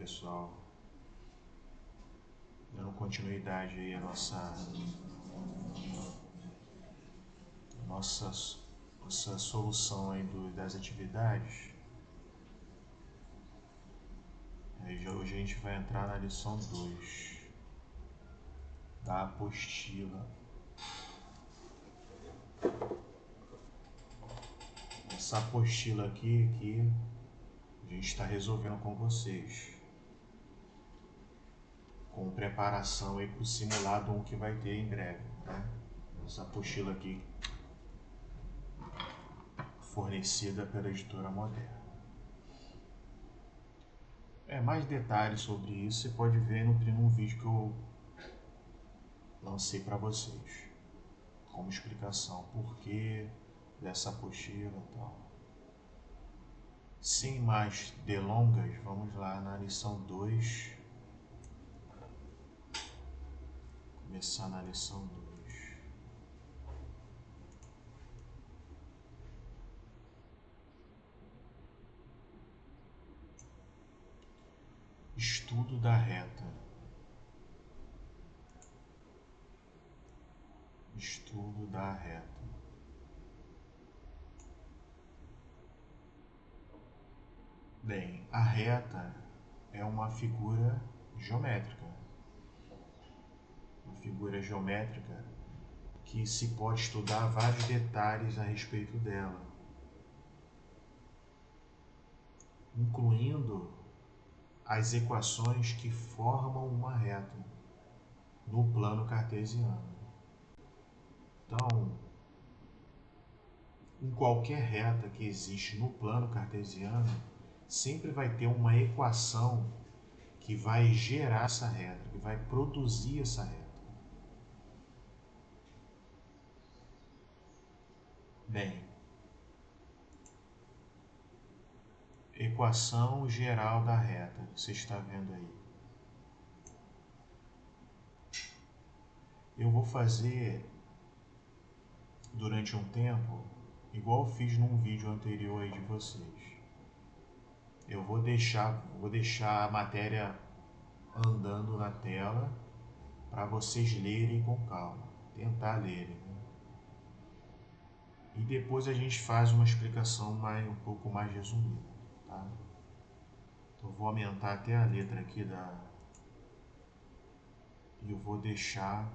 pessoal, dando continuidade aí à nossa solução aí das atividades. Hoje a gente vai entrar na lição 2 da apostila. Essa apostila aqui a gente está resolvendo com vocês, com preparação aí para o simulado 1 que vai ter em breve, né? Essa apostila aqui fornecida pela editora Moderna. Mais detalhes sobre isso você pode ver no primeiro vídeo que eu lancei para vocês, como explicação porquê dessa apostila e tal. Sem mais delongas, vamos lá na lição 2. Começar na lição 2. Estudo da reta. Estudo da reta. Bem, a reta é uma figura geométrica. Uma figura geométrica que se pode estudar vários detalhes a respeito dela, incluindo as equações que formam uma reta no plano cartesiano. Então, em qualquer reta que existe no plano cartesiano, sempre vai ter uma equação que vai gerar essa reta, que vai produzir essa reta. Bem, equação geral da reta, que você está vendo aí. Eu vou fazer durante um tempo, igual eu fiz num vídeo anterior aí de vocês. Eu vou deixar a matéria andando na tela para vocês lerem com calma, tentar lerem, né? E depois a gente faz uma explicação um pouco mais resumida, tá? Então eu vou aumentar até a letra aqui e eu vou deixar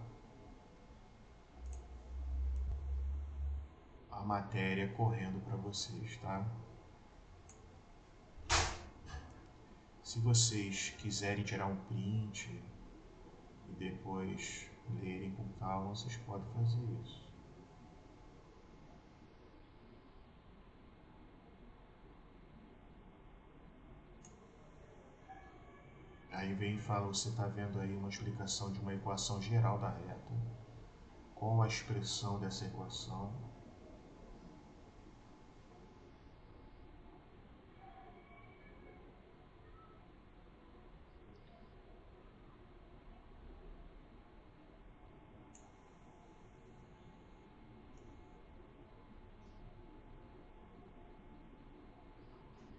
a matéria correndo para vocês, tá? Se vocês quiserem tirar um print e depois lerem com calma, vocês podem fazer isso. Aí vem e fala, você está vendo aí uma explicação de uma equação geral da reta. Qual a expressão dessa equação?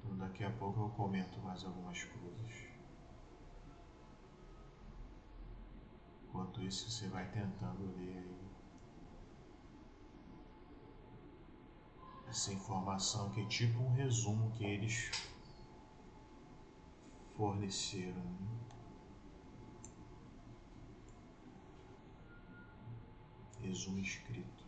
Então daqui a pouco eu comento mais algumas coisas. Enquanto isso, você vai tentando ler aí essa informação, que é tipo um resumo que eles forneceram, né? Resumo escrito.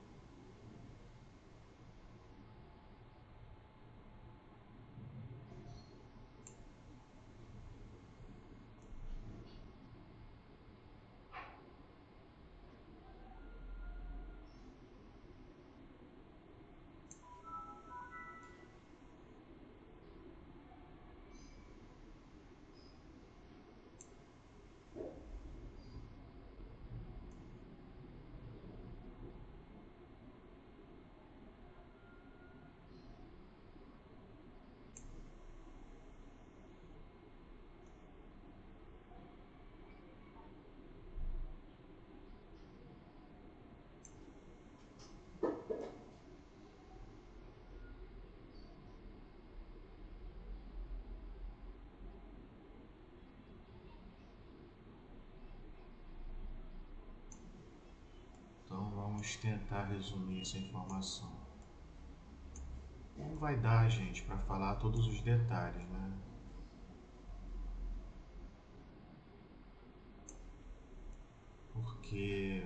Vamos tentar resumir essa informação. Não vai dar, gente, para falar todos os detalhes, né? Porque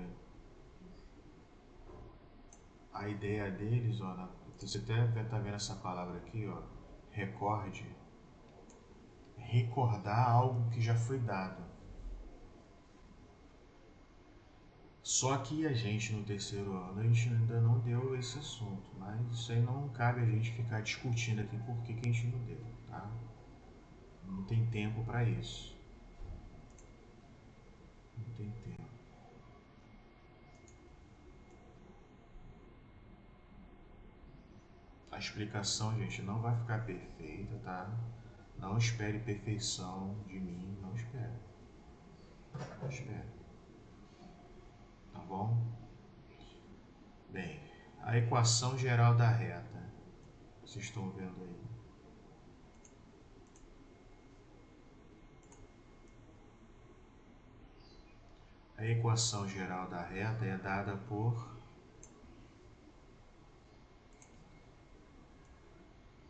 a ideia deles, ó, você até tá vendo essa palavra aqui, ó, recorde, recordar algo que já foi dado. Só que a gente no terceiro ano, a gente ainda não deu esse assunto, mas isso aí não cabe a gente ficar discutindo aqui por que a gente não deu, tá? Não tem tempo para isso. Não tem tempo. A explicação, gente, não vai ficar perfeita, tá? Não espere perfeição de mim, não espere. Não espere. Tá bom? Bem, a equação geral da reta. Vocês estão vendo aí? A equação geral da reta é dada por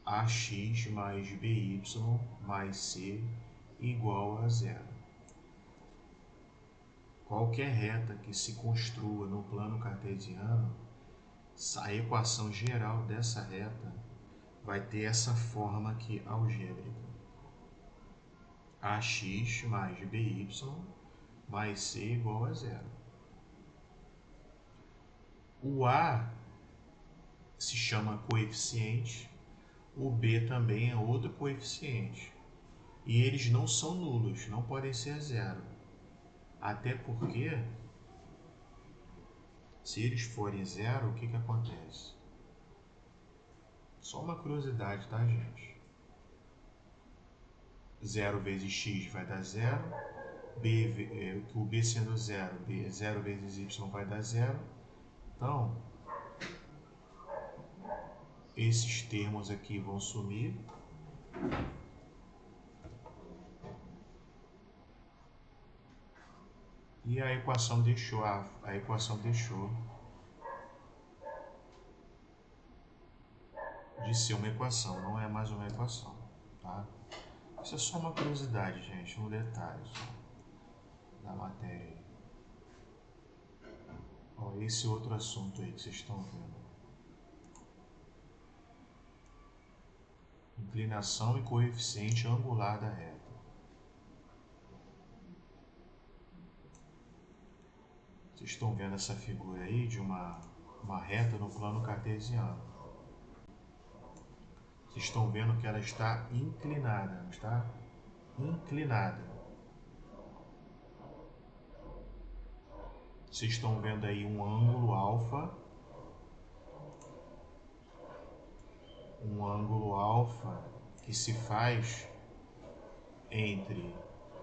ax mais by mais c igual a zero. Qualquer reta que se construa no plano cartesiano, a equação geral dessa reta vai ter essa forma aqui algébrica. Ax mais by mais c igual a zero. O a se chama coeficiente, o b também é outro coeficiente. E eles não são nulos, não podem ser zero. Até porque, se eles forem zero, o que acontece? Só uma curiosidade, tá, gente? 0 vezes x vai dar 0, o b sendo 0, 0 vezes y vai dar 0. Então, esses termos aqui vão sumir. E a equação deixou, de ser uma equação, não é mais uma equação, tá? Isso é só uma curiosidade, gente, um detalhe só da matéria. Ó, esse outro assunto aí que vocês estão vendo. Inclinação e coeficiente angular da reta. Vocês estão vendo essa figura aí de uma reta no plano cartesiano. Vocês estão vendo que ela está inclinada, não está? Inclinada. Vocês estão vendo aí um ângulo alfa. Um ângulo alfa que se faz entre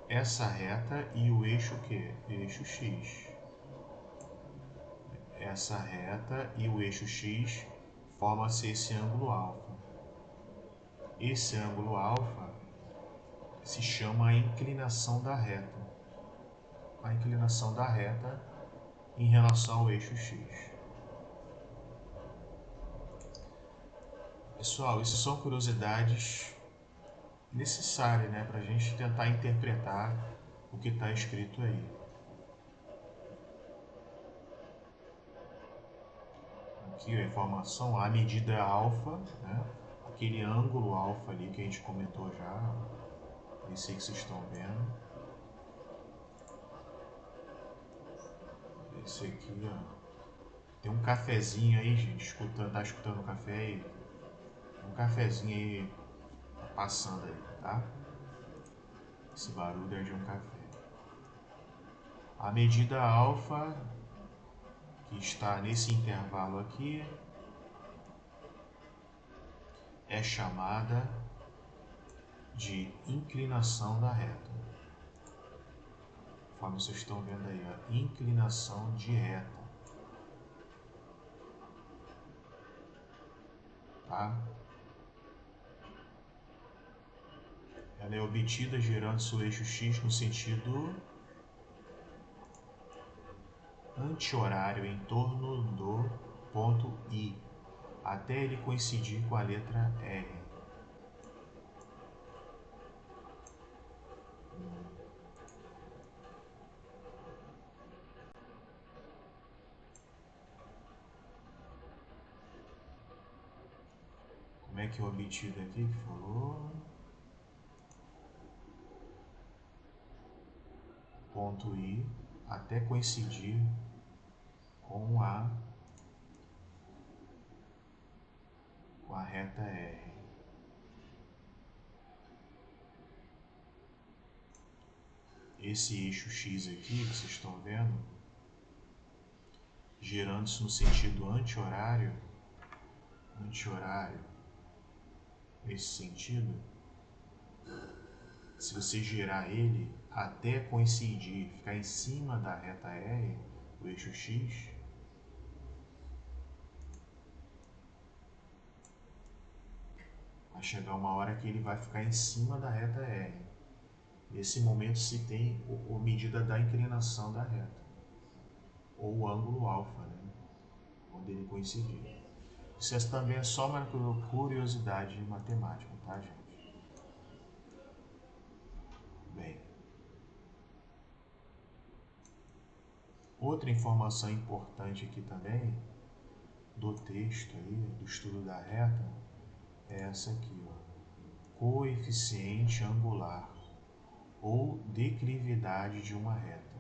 essa reta e o eixo que? Eixo x. Essa reta e o eixo x forma-se esse ângulo alfa. Esse ângulo alfa se chama a inclinação da reta. A inclinação da reta em relação ao eixo x. Pessoal, isso são curiosidades necessárias, né, para a gente tentar interpretar o que está escrito aí. Aqui a informação, a medida alfa, né, aquele ângulo alfa ali que a gente comentou já, esse aí que vocês estão vendo. Esse aqui, ó. Tem um cafezinho aí, gente, tá escutando o café aí? Um cafezinho aí passando aí, tá? Esse barulho é de um café. A medida alfa, que está nesse intervalo aqui, é chamada de inclinação da reta. Conforme vocês estão vendo aí, a inclinação de reta. Tá? Ela é obtida girando seu eixo x no sentido anti-horário em torno do ponto I, até ele coincidir com a letra R. Como é que é obtido aqui que falou? Ponto I até coincidir com a reta R. Esse eixo X aqui que vocês estão vendo, girando-se no sentido anti-horário, nesse sentido, se você girar ele até coincidir, ficar em cima da reta R, do eixo X, vai chegar uma hora que ele vai ficar em cima da reta R. Nesse momento se tem a medida da inclinação da reta, ou o ângulo alfa, né? Quando ele coincidir. Isso também é só uma curiosidade matemática, tá, gente? Bem, outra informação importante aqui também do texto aí, do estudo da reta, é essa aqui, ó. Coeficiente angular ou declividade de uma reta.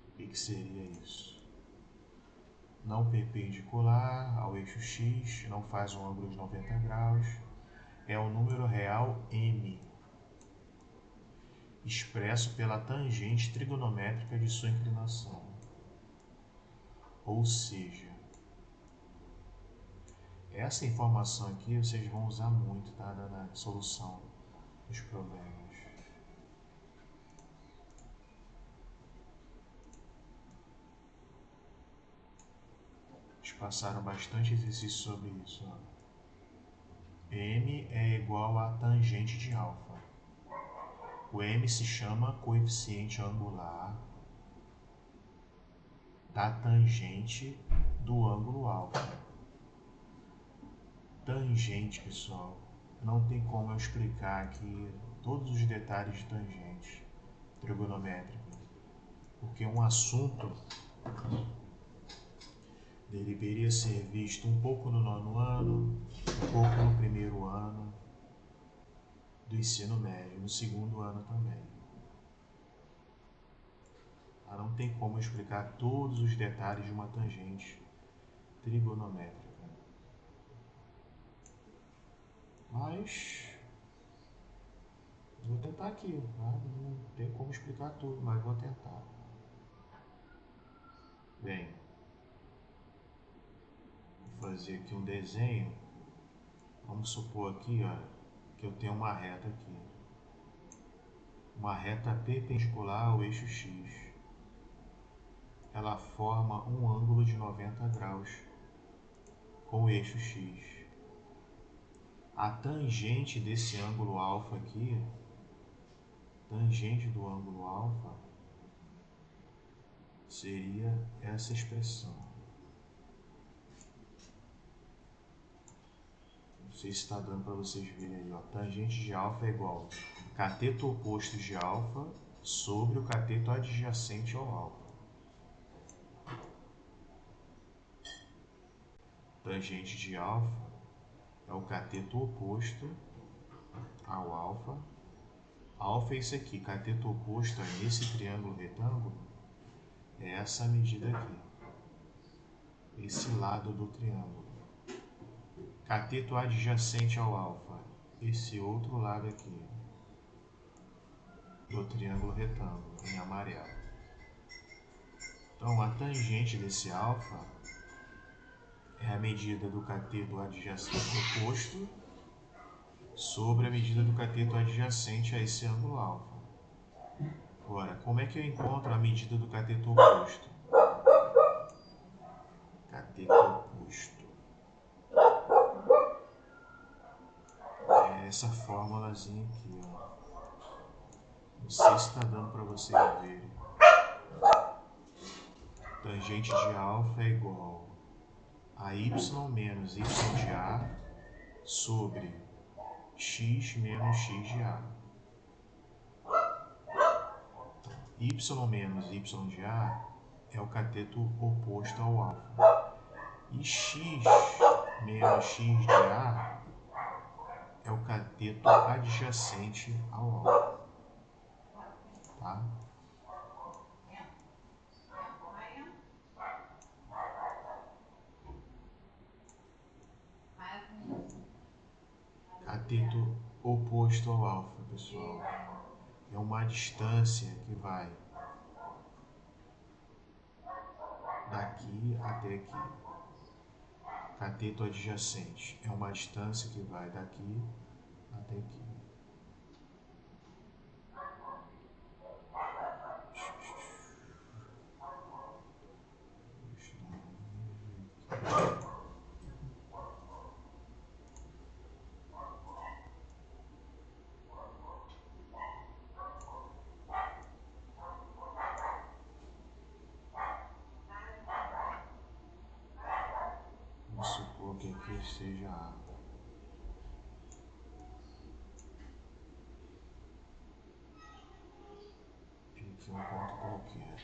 O que seria isso? Não perpendicular ao eixo X, não faz um ângulo de 90 graus, é o número real m, expresso pela tangente trigonométrica de sua inclinação. Ou seja, essa informação aqui vocês vão usar muito, tá, na solução dos problemas. Eles passaram bastante exercício sobre isso, ó. M é igual a tangente de alfa. O M se chama coeficiente angular da tangente do ângulo alfa. Tangente, pessoal, não tem como eu explicar aqui todos os detalhes de tangente trigonométrica, porque um assunto deveria ser visto um pouco no 9º ano, um pouco no 1º ano do ensino médio, no 2º ano também. Não tem como explicar todos os detalhes de uma tangente trigonométrica. Mas vou tentar aqui, tá? Não tem como explicar tudo, mas vou tentar. Bem, vou fazer aqui um desenho. Vamos supor aqui, ó, que eu tenho uma reta aqui. Uma reta perpendicular ao eixo X. Ela forma um ângulo de 90 graus com o eixo X. A tangente desse ângulo alfa aqui, tangente do ângulo alfa, seria essa expressão. Não sei se está dando para vocês verem aí, ó. Tangente de alfa é igual a cateto oposto de alfa sobre o cateto adjacente ao alfa. Tangente de alfa é o cateto oposto ao alfa. Alfa é isso aqui, cateto oposto a esse triângulo retângulo é essa medida aqui, esse lado do triângulo. Cateto adjacente ao alfa, esse outro lado aqui do triângulo retângulo, em amarelo. Então, a tangente desse alfa é a medida do cateto adjacente oposto sobre a medida do cateto adjacente a esse ângulo alfa. Agora, como é que eu encontro a medida do cateto oposto? Cateto oposto. É essa fórmulazinha aqui, ó. Não sei se está dando para vocês verem. Tangente de alfa é igual a y menos y de A sobre x menos x de A. Y menos y de A é o cateto oposto ao alfa. E x menos x de A é o cateto adjacente ao alfa. Tá? Cateto oposto ao alfa, pessoal, é uma distância que vai daqui até aqui. Cateto adjacente é uma distância que vai daqui até aqui. Vamos supor que aqui seja A. E aqui um ponto qualquer.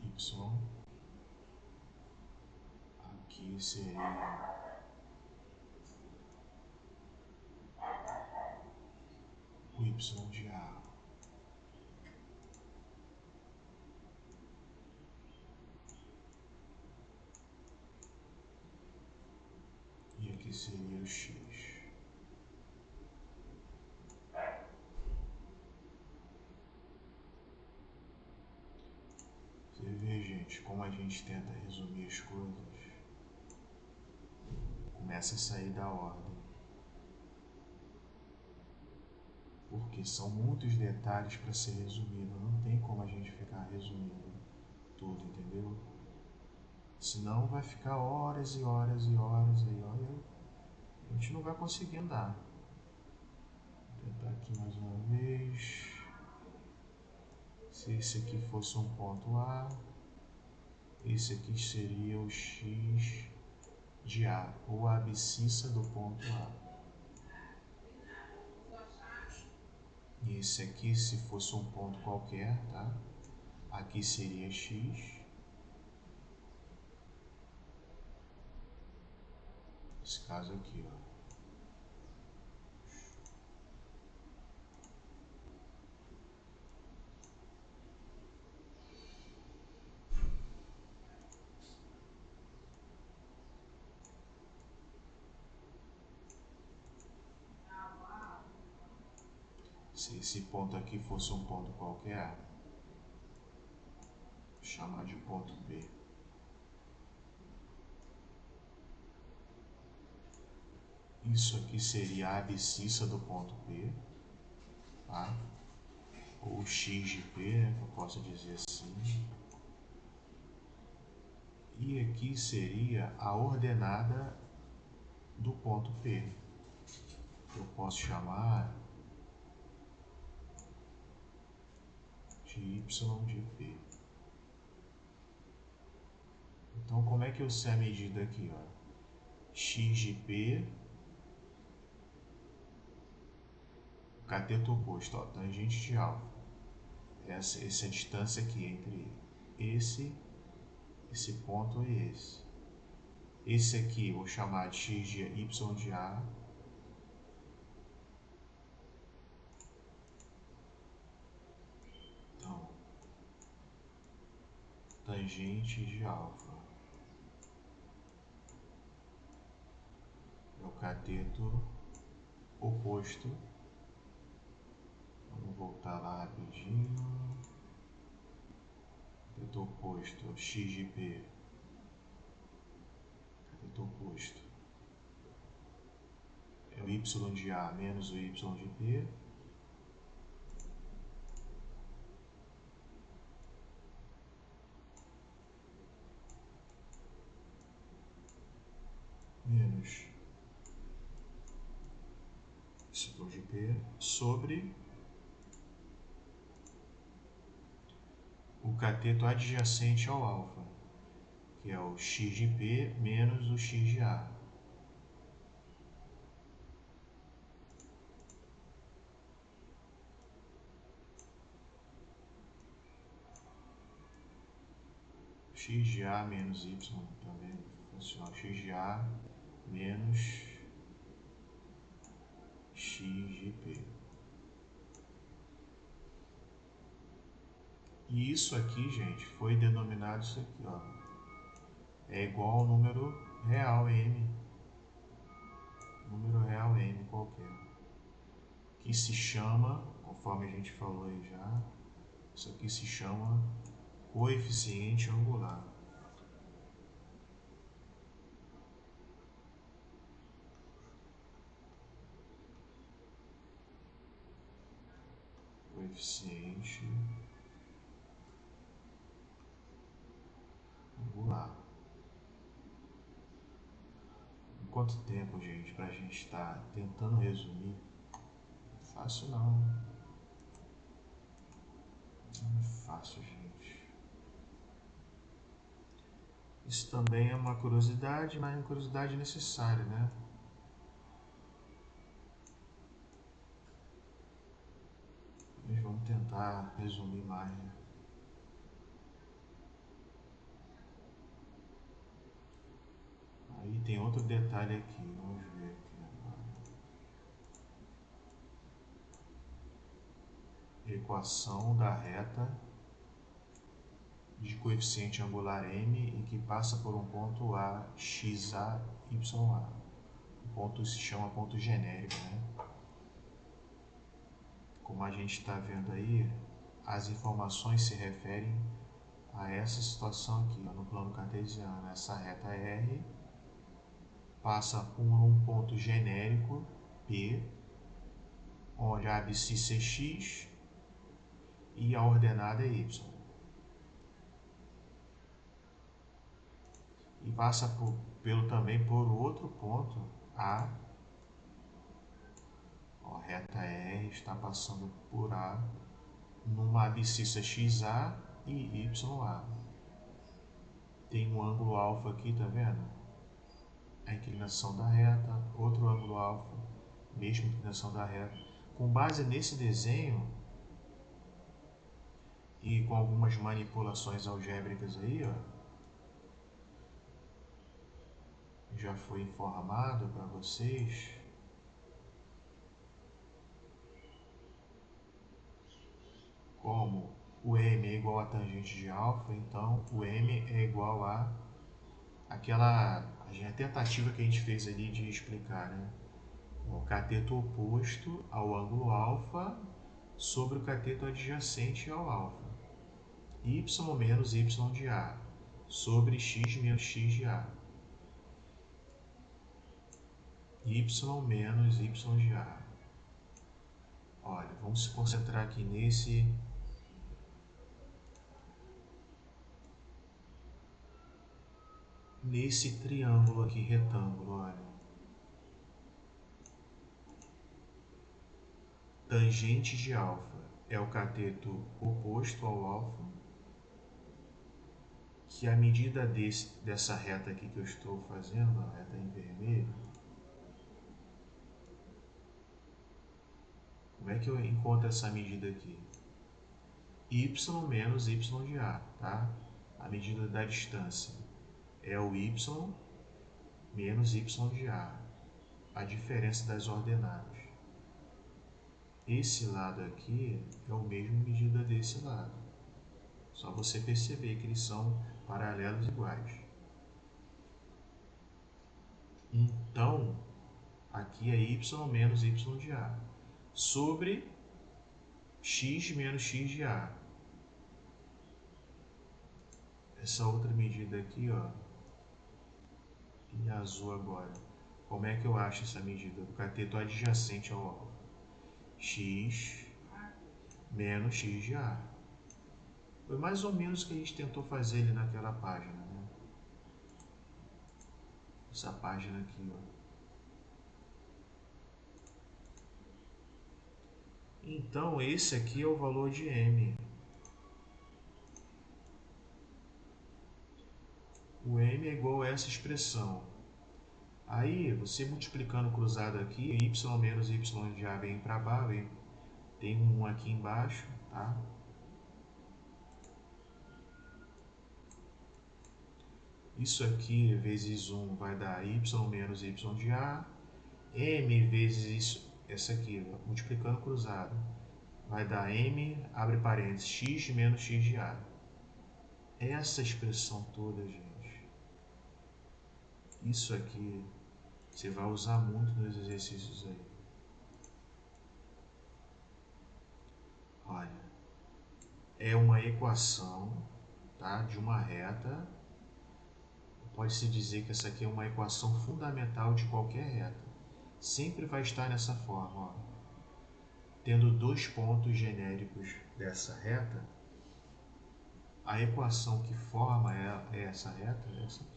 Y. Aqui seria o Y de A. E aqui seria o X. Você vê, gente, como a gente tenta resumir as coisas. Começa a sair da ordem. Porque são muitos detalhes para ser resumido. Não tem como a gente ficar resumindo tudo, entendeu? Senão vai ficar horas e horas e horas e horas. A gente não vai conseguir andar. Vou tentar aqui mais uma vez. Se esse aqui fosse um ponto A, esse aqui seria o X de A, ou a abscissa do ponto A. E esse aqui, se fosse um ponto qualquer, tá? Aqui seria X. Esse caso aqui, ó. Se esse ponto aqui fosse um ponto qualquer, vou chamar de ponto B. Isso aqui seria a abscissa do ponto P, tá? Ou X de P, né, que eu posso dizer assim. E aqui seria a ordenada do ponto P. Eu posso chamar de Y de P. Então, como é que eu sei a medida aqui, ó? X de P, cateto oposto, ó, tangente de alfa. Essa é a distância aqui entre esse ponto e esse. Esse aqui eu vou chamar de X de Y de A. Então, tangente de alfa é o cateto oposto. Vamos voltar lá rapidinho. Cateto oposto, X de P. Cateto oposto é o Y de A menos o Y de P. de P sobre o cateto adjacente ao alfa, que é o x de P menos o x de A. X de A menos Y também funciona. X de A menos x de P. E isso aqui, gente, foi denominado isso aqui, ó. É igual ao número real M. Número real M qualquer. Que se chama, conforme a gente falou aí já, isso aqui se chama coeficiente angular. Coeficiente angular. Em quanto tempo, gente, pra gente estar tentando resumir? Fácil não. Não é fácil, gente. Isso também é uma curiosidade, mas é uma curiosidade necessária, né? Mas vamos tentar resumir mais, né? Aí tem outro detalhe aqui, vamos ver aqui agora. Equação da reta de coeficiente angular M e que passa por um ponto A, XA, YA. O ponto se chama ponto genérico, né? Como a gente está vendo aí, as informações se referem a essa situação aqui, ó, no plano cartesiano. Essa reta R passa por um ponto genérico P, onde a abscissa é X e a ordenada é Y. E passa também por outro ponto A. Ó, a reta R está passando por A numa abscissa XA e YA. Tem um ângulo alfa aqui, tá vendo? A inclinação da reta, outro ângulo alfa, mesma inclinação da reta. Com base nesse desenho e com algumas manipulações algébricas aí, ó, já foi informado para vocês como o M é igual a tangente de alfa, então o M é igual a a tentativa que a gente fez ali de explicar, né? O cateto oposto ao ângulo alfa sobre o cateto adjacente ao alfa. Y menos Y de A sobre X menos X de A. Y menos Y de A. Olha, vamos se concentrar aqui nesse triângulo aqui, retângulo, olha. Tangente de alfa é o cateto oposto ao alfa, que a medida dessa reta aqui que eu estou fazendo, a reta em vermelho, como é que eu encontro essa medida aqui? Y menos Y de A, tá? A medida da distância é o Y menos Y de A, a diferença das ordenadas. Esse lado aqui é o mesmo medida desse lado. Só você perceber que eles são paralelos iguais. Então, aqui é Y menos Y de A sobre X menos X de A. Essa outra medida aqui, ó, em azul agora. Como é que eu acho essa medida do cateto adjacente ao alfa? X menos X de A. Foi mais ou menos o que a gente tentou fazer ali naquela página, né? Essa página aqui, ó. Então, esse aqui é o valor de m. O m é igual a essa expressão. Aí, você multiplicando cruzado aqui, y menos y de A vem para baixo, tem um 1 aqui embaixo, tá? Isso aqui vezes 1 vai dar y menos y de A. M vezes isso, essa aqui, multiplicando cruzado, vai dar m, abre parênteses, x menos x de A. Essa expressão toda, gente, isso aqui você vai usar muito nos exercícios aí. Olha, é uma equação, tá, de uma reta. Pode-se dizer que essa aqui é uma equação fundamental de qualquer reta. Sempre vai estar nessa forma, ó. Tendo dois pontos genéricos dessa reta, a equação que forma essa reta é essa aqui.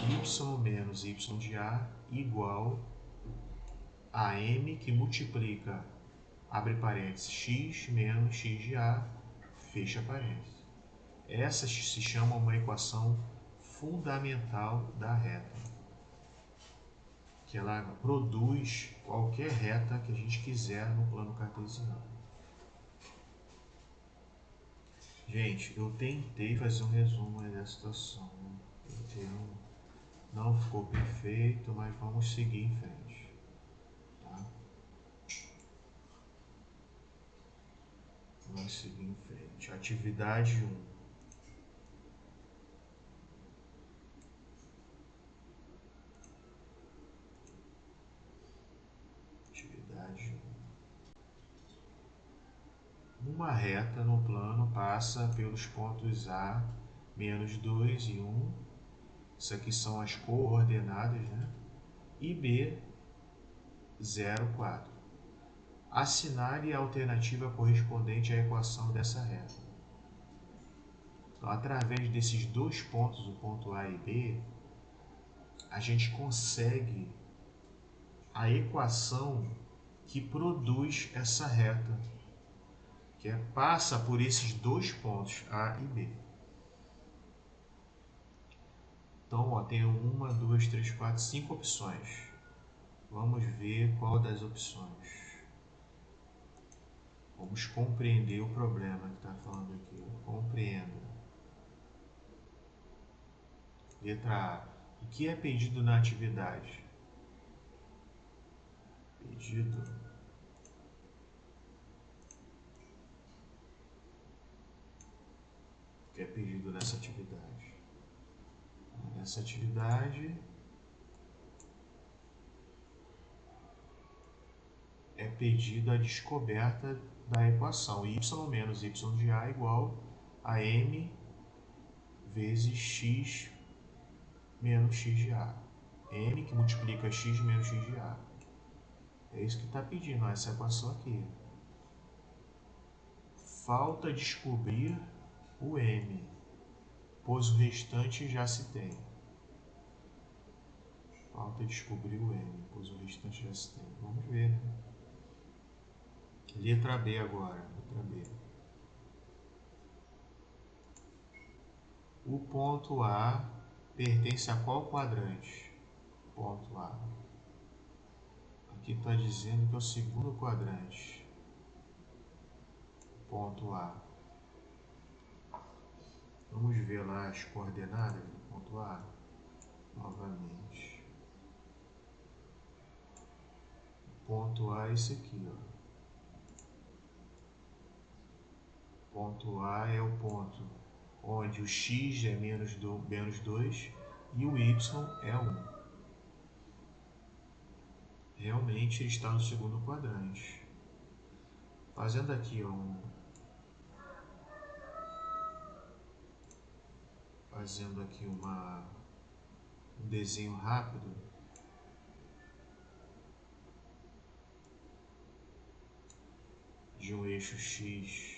Y menos y de A igual a m que multiplica, abre parênteses, x menos x de A, fecha parênteses. Essa se chama uma equação fundamental da reta, que ela produz qualquer reta que a gente quiser no plano cartesiano. Gente, eu tentei fazer um resumo dessa situação. Não ficou perfeito, mas vamos seguir em frente. Tá? Vamos seguir em frente. Atividade 1. Uma reta no plano passa pelos pontos A, menos 2 e 1. Isso aqui são as coordenadas, né? E B, 0, 4. Assinale a alternativa correspondente à equação dessa reta. Então, através desses dois pontos, o ponto A e B, a gente consegue a equação que produz essa reta, que passa por esses dois pontos, A e B. Então, ó, tem 1, 2, 3, 4, 5 opções. Vamos ver qual das opções. Vamos compreender o problema que está falando aqui. Compreenda. Letra A. O que é pedido na atividade? Pedido. O que é pedido nessa atividade? Nessa atividade é pedido a descoberta da equação y menos y de A igual a m vezes x menos x de A. M que multiplica x menos x de A. É isso que está pedindo, essa equação aqui. Falta descobrir o m, pois o restante já se tem. Falta descobrir o m, pois o restante já se tem. Vamos ver. Letra B agora. Letra B. O ponto A pertence a qual quadrante? Ponto A. Aqui está dizendo que é o segundo quadrante. Ponto A. Vamos ver lá as coordenadas do ponto A novamente. O ponto A é esse aqui, ó. Ponto A é o ponto onde o x é menos 2 e o y é 1. Realmente ele está no segundo quadrante. Fazendo aqui um desenho rápido, de um eixo x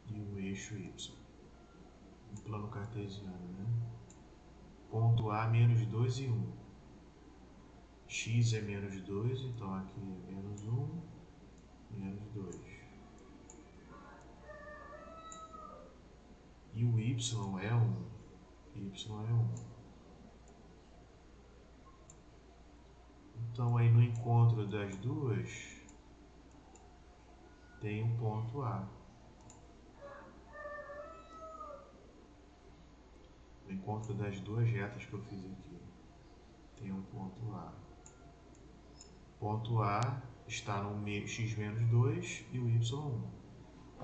e um eixo y, no plano cartesiano, né? Ponto A menos 2 e 1. X é menos 2, então aqui é menos 1, menos 2. E o y é 1. Y é 1. Então aí no encontro das duas tem o ponto A. No encontro das duas retas que eu fiz aqui tem um ponto A. Ponto A está no x menos 2 e o y 1.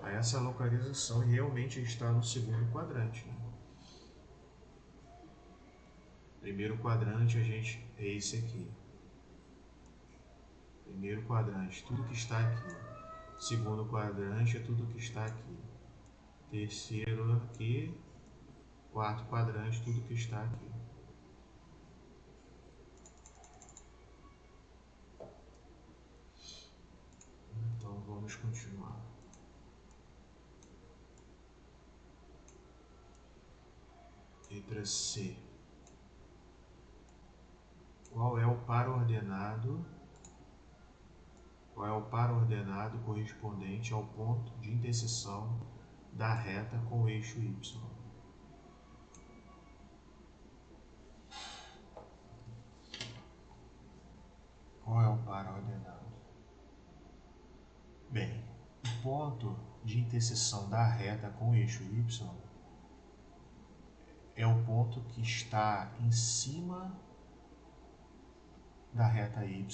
Aí essa localização realmente está no segundo quadrante. Né? Primeiro quadrante é esse aqui. Primeiro quadrante, tudo que está aqui. Segundo quadrante é tudo que está aqui. Terceiro aqui. Quarto quadrante, tudo que está aqui. Então vamos continuar. Letra C. Qual é o par ordenado? Qual é o par ordenado correspondente ao ponto de interseção da reta com o eixo y? Qual é o par ordenado? Bem, o ponto de interseção da reta com o eixo y é o ponto que está em cima da reta y,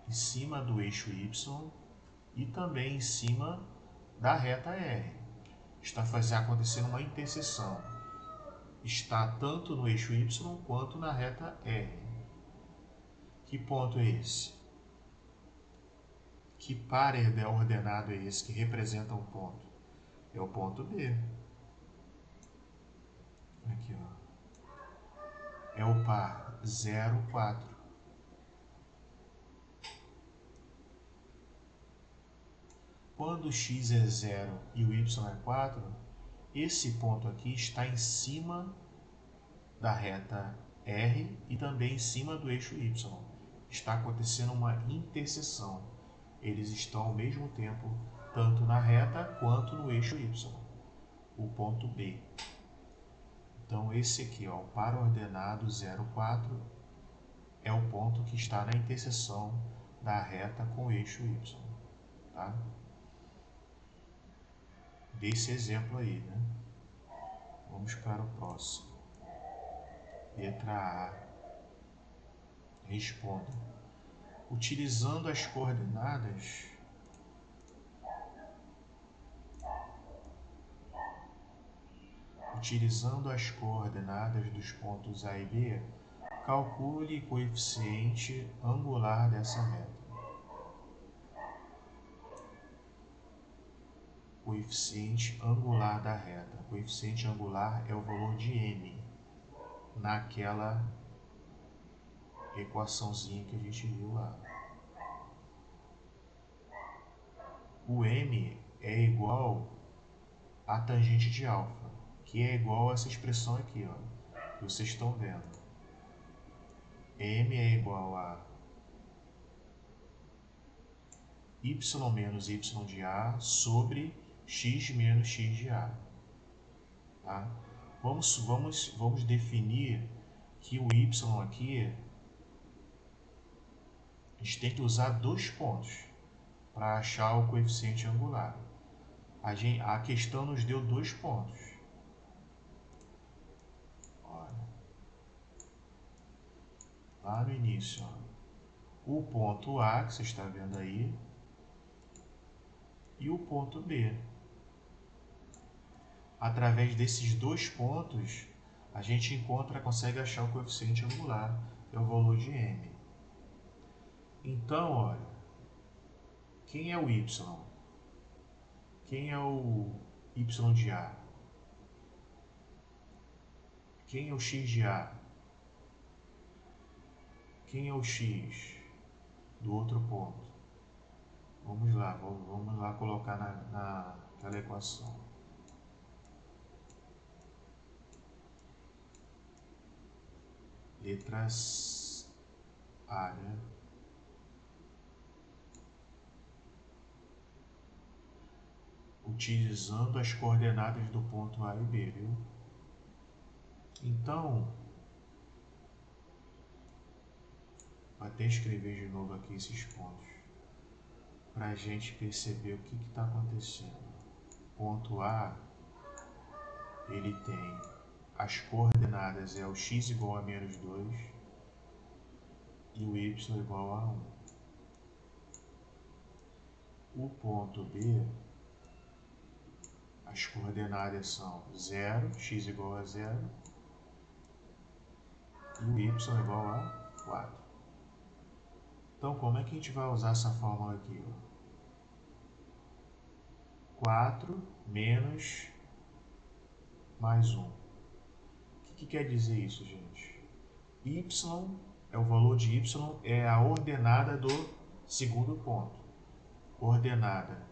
em cima do eixo y e também em cima da reta R. Está acontecendo uma interseção. Está tanto no eixo y quanto na reta R. Que ponto é esse? Que par ordenado é esse que representa um ponto? É o ponto B. Aqui, ó. É o par 0, 4. Quando x é 0 e o y é 4, esse ponto aqui está em cima da reta R e também em cima do eixo y. Está acontecendo uma interseção. Eles estão ao mesmo tempo tanto na reta quanto no eixo y. O ponto B. Então esse aqui, ó, o par ordenado 0, 4, é o ponto que está na interseção da reta com o eixo y. Tá? Desse exemplo aí, né? Vamos para o próximo. Letra A. Responda. Utilizando as coordenadas dos pontos A e B, calcule o coeficiente angular dessa reta. Coeficiente angular da reta. O coeficiente angular é o valor de m naquela equaçãozinha que a gente viu lá. O m é igual a tangente de alfa, que é igual a essa expressão aqui, ó, que vocês estão vendo. M é igual a y menos y de A sobre x menos x de A. Tá? Vamos definir que o y aqui, a gente tem que usar dois pontos para achar o coeficiente angular. A questão nos deu dois pontos. Olha, lá no início, ó, o ponto A, que você está vendo aí, e o ponto B. Através desses dois pontos, a gente consegue achar o coeficiente angular, que é o valor de m. Então, olha, quem é o y? Quem é o y de A? Quem é o x de A? Quem é o x do outro ponto? Vamos lá colocar naquela equação. Letra A, né? Utilizando as coordenadas do ponto A e B, viu? Então, vou até escrever de novo aqui esses pontos, para a gente perceber o que está acontecendo. Ponto A, ele tem as coordenadas, é o x igual a menos 2 e o y igual a 1. O ponto B, as coordenadas são 0, x igual a 0, e o y igual a 4. Então, como é que a gente vai usar essa fórmula aqui? 4 menos mais 1. O que quer dizer isso, gente? Y é o valor de y, é a ordenada do segundo ponto. Ordenada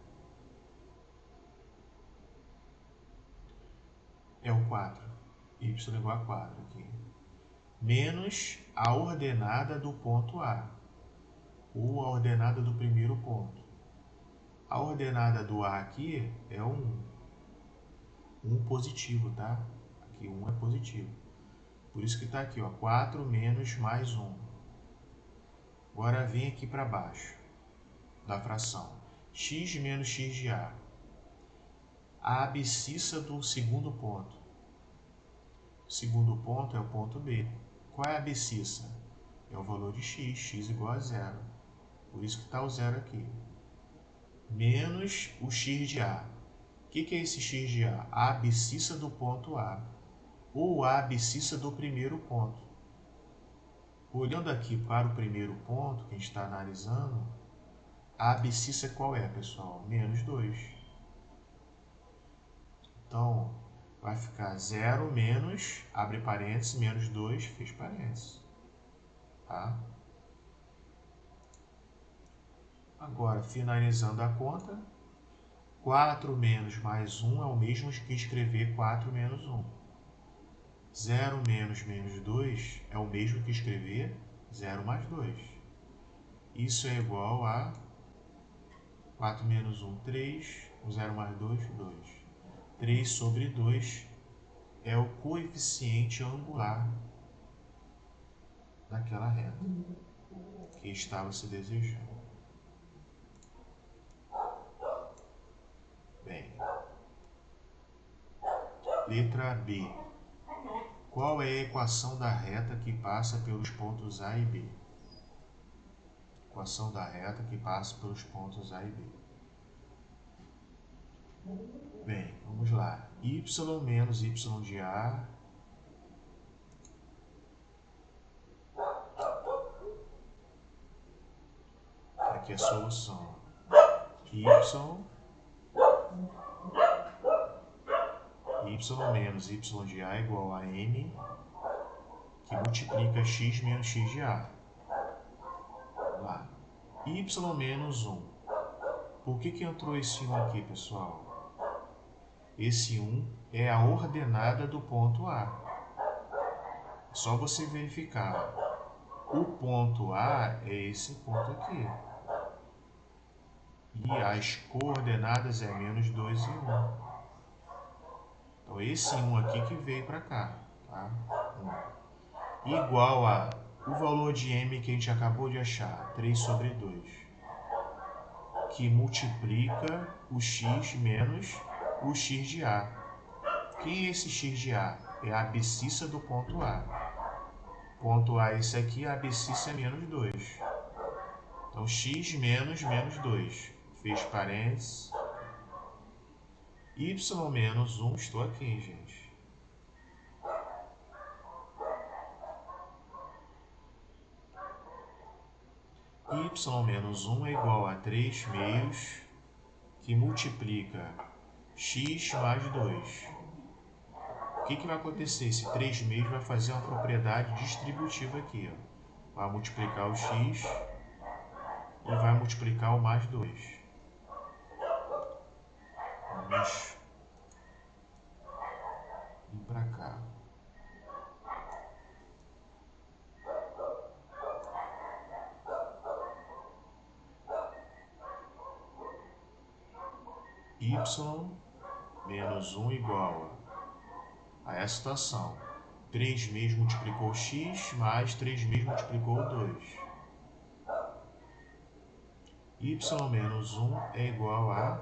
é o 4. Y igual a 4 aqui. Menos a ordenada do ponto A, ou a ordenada do primeiro ponto. A ordenada do A aqui é 1. 1 positivo, tá? Aqui 1 é positivo. Por isso que está aqui, ó, 4 menos mais 1. Agora vem aqui para baixo da fração. X menos x de A. A abscissa do segundo ponto. O segundo ponto é o ponto B. Qual é a abscissa? É o valor de x, x igual a 0. Por isso que está o 0 aqui. Menos o x de A. O que é esse x de A? A abscissa do ponto A, ou a abscissa do primeiro ponto. Olhando aqui para o primeiro ponto que a gente está analisando, a abscissa qual é, pessoal? Menos 2. Então, vai ficar 0 menos, abre parênteses, menos 2, fez parênteses. Tá? Agora, finalizando a conta, 4 menos mais 1 é o mesmo que escrever 4 menos 1. 0 menos menos 2 é o mesmo que escrever 0 mais 2. Isso é igual a 4 menos 1, 3. 0 mais 2, 2. 3 sobre 2 é o coeficiente angular daquela reta que estava se desejando. Bem, letra B. Qual é a equação da reta que passa pelos pontos A e B? Equação da reta que passa pelos pontos A e B. Bem, vamos lá. Y menos y de A aqui é a solução. Y menos y de A igual a n, que multiplica x menos x de A. Vamos lá. Y menos 1. Por que entrou esse 1 aqui, pessoal? Esse 1 é a ordenada do ponto A. É só você verificar. O ponto A é esse ponto aqui. E as coordenadas é menos 2 e 1. Então, esse 1 aqui que veio para cá. Tá? 1. Igual a o valor de m que a gente acabou de achar, 3 sobre 2. Que multiplica o x menos o x de A. Quem é esse x de A? É a abscissa do ponto A. Ponto A é esse aqui, a abscissa é menos 2. Então, x menos menos 2. Fez parênteses. Y menos 1, estou aqui, gente. Y menos 1 é igual a 3 meios, que multiplica x mais 2. O que vai acontecer? Esse 3 meios vai fazer uma propriedade distributiva aqui. Ó. Vai multiplicar o x e vai multiplicar o mais 2. Vamos ir para cá. y menos 1 igual a essa situação. 3 meses multiplicou x mais 3 meses multiplicou 2. Y menos 1 é igual a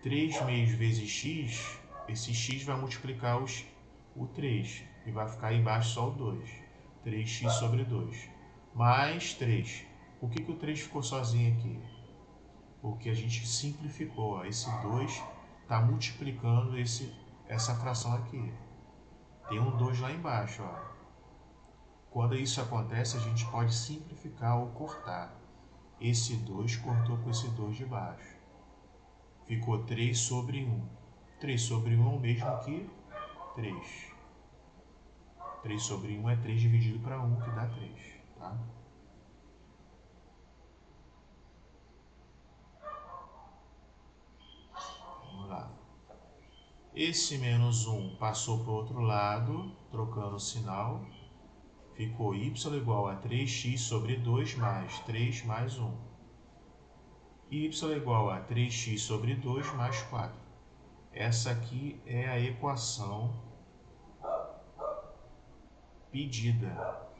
3 meses vezes x. Esse x vai multiplicar o 3 e vai ficar aí embaixo só o 2. 3x sobre 2. Mais 3. Por que o 3 ficou sozinho aqui? Porque a gente simplificou. Ó. Esse 2 está multiplicando essa fração aqui. Tem um 2 lá embaixo. Ó. Quando isso acontece, a gente pode simplificar ou cortar. Esse 2 cortou com esse 2 de baixo. Ficou 3 sobre 1. 3 sobre 1 é o mesmo que 3. 3 sobre 1 é 3 dividido para 1, que dá 3. Tá? Vamos lá. Esse menos 1 passou para o outro lado, trocando o sinal. Ficou y igual a 3x sobre 2 mais 3 mais 1. Y igual a 3x sobre 2 mais 4. Essa aqui é a equação pedida.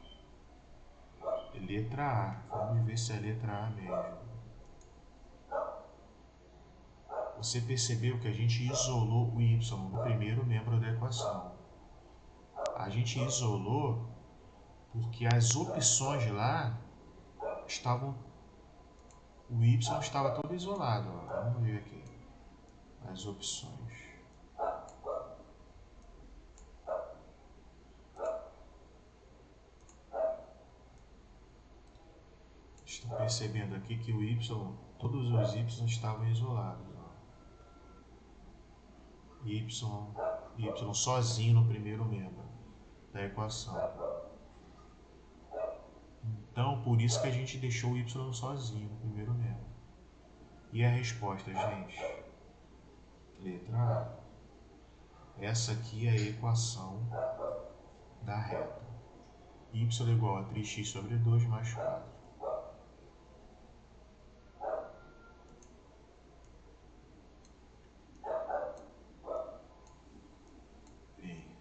Letra A. Vamos ver se é letra A mesmo. Você percebeu que a gente isolou o y no primeiro membro da equação. A gente isolou porque as opções lá estavam... O y estava todo isolado. Ó. Vamos ver aqui. As opções. Estou percebendo aqui que o y, todos os y estavam isolados. Ó. Y sozinho no primeiro membro da equação. Então, por isso que a gente deixou o y sozinho no primeiro membro. E a resposta, gente? Letra A. Essa aqui é a equação da reta. Y igual a 3x sobre 2 mais 4. Bem.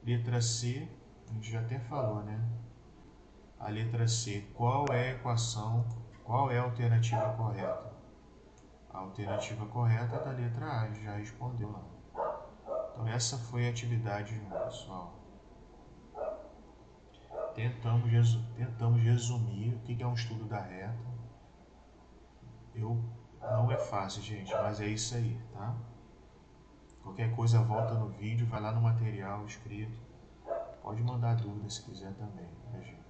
Letra C, a gente já até falou, né? A letra C, qual é a equação, qual é a alternativa correta? A alternativa correta é da letra A, a gente já respondeu lá. Então essa foi a atividade 1, pessoal. Tentamos resumir o que é um estudo da reta. Não é fácil, gente, mas é isso aí, tá? Qualquer coisa volta no vídeo, vai lá no material escrito. Pode mandar dúvida se quiser também, né, gente?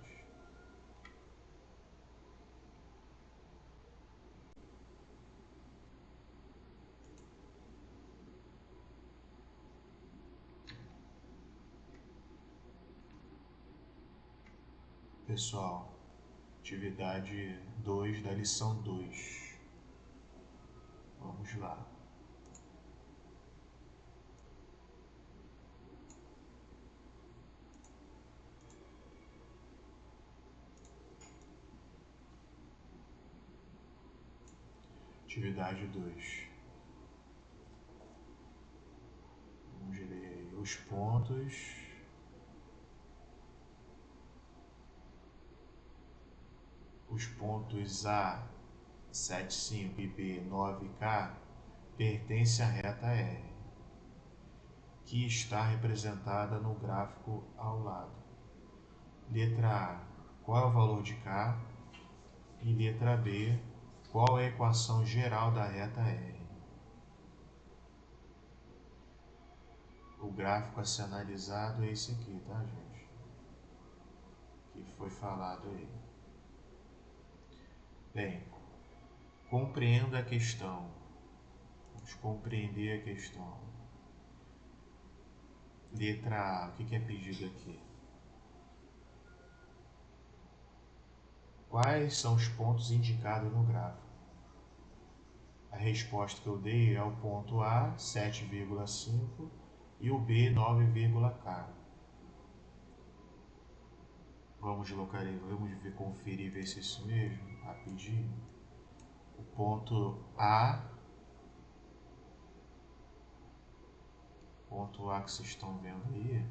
Pessoal, atividade 2 da lição 2. Vamos lá. Atividade 2. Vamos ler aí os pontos. Os pontos A, 7,5 e B, 9K, pertencem à reta R, que está representada no gráfico ao lado. Letra A, qual é o valor de K? E letra B, qual é a equação geral da reta R? O gráfico a ser analisado é esse aqui, tá, gente? Que foi falado aí. Bem, compreenda a questão. Vamos compreender a questão. Letra A, o que é pedido aqui? Quais são os pontos indicados no gráfico? A resposta que eu dei é o ponto A, 7,5 e o B, 9,K. Vamos conferir e ver se é isso mesmo, rapidinho. o ponto A que vocês estão vendo aí,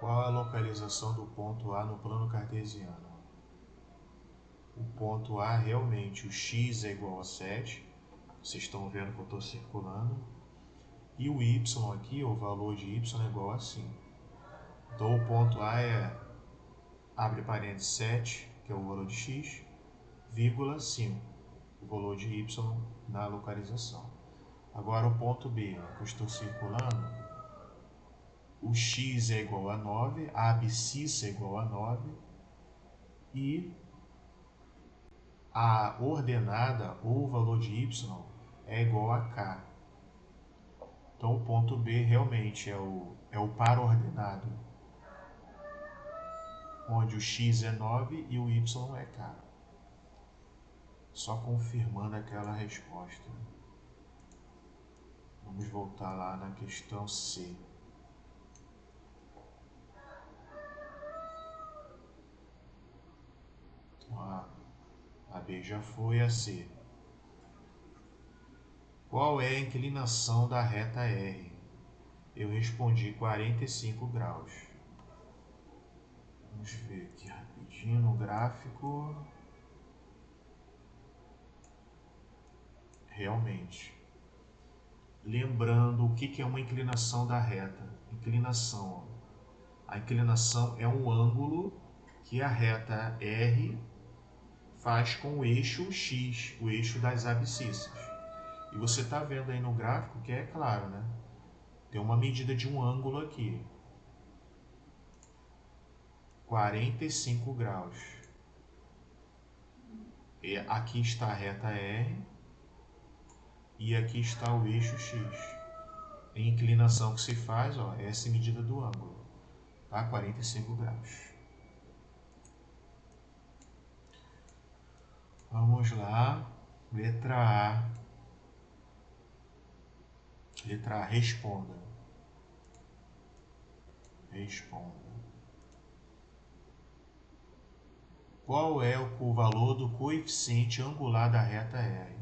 qual a localização do ponto A no plano cartesiano? O ponto A realmente, o x é igual a 7, vocês estão vendo que eu estou circulando, e o y aqui, o valor de y é igual a 5. Então o ponto A é, abre parênteses, 7, que é o valor de x, vírgula 5, o valor de y na localização. Agora o ponto B, que eu estou circulando, o x é igual a 9, a abscissa é igual a 9 e a ordenada ou o valor de y é igual a k. Então o ponto B realmente é o par ordenado, onde o x é 9 e o y é k. Só confirmando aquela resposta. Vamos voltar lá na questão C. A B já foi, a C. Qual é a inclinação da reta R? Eu respondi 45 graus. Vamos ver aqui rapidinho no gráfico. Realmente. Lembrando o que é uma inclinação da reta. Inclinação. A inclinação é um ângulo que a reta R faz com o eixo X, o eixo das abscissas. E você está vendo aí no gráfico que é claro, né? Tem uma medida de um ângulo aqui. 45 graus. E aqui está a reta R e aqui está o eixo X. A inclinação que se faz, ó, é essa medida do ângulo, tá? 45 graus. Vamos lá, letra A. Letra A, responda. Responda. Qual é o valor do coeficiente angular da reta R?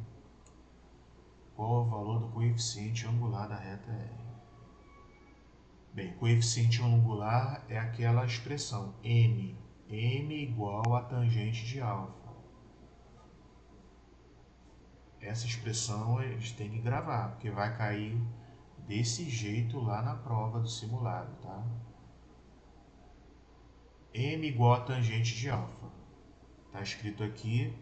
Qual é o valor do coeficiente angular da reta R? Bem, coeficiente angular é aquela expressão m. M igual a tangente de alfa. Essa expressão a gente tem que gravar, porque vai cair desse jeito lá na prova do simulado, tá? M igual a tangente de alfa. Está escrito aqui.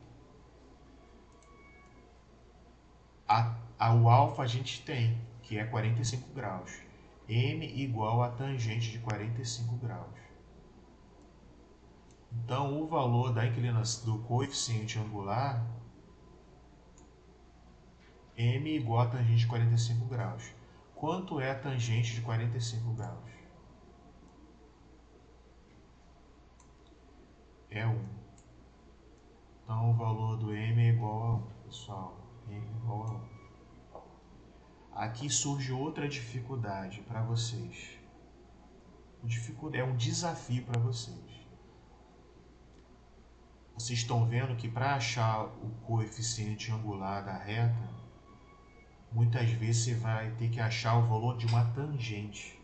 O alfa a gente tem, que é 45 graus. M igual a tangente de 45 graus. Então, o valor da inclinação do coeficiente angular, M igual a tangente de 45 graus. Quanto é a tangente de 45 graus? É 1. Então, o valor do M é igual a 1, pessoal. M igual a 1. Aqui surge outra dificuldade para vocês. É um desafio para vocês. Vocês estão vendo que para achar o coeficiente angular da reta, muitas vezes você vai ter que achar o valor de uma tangente.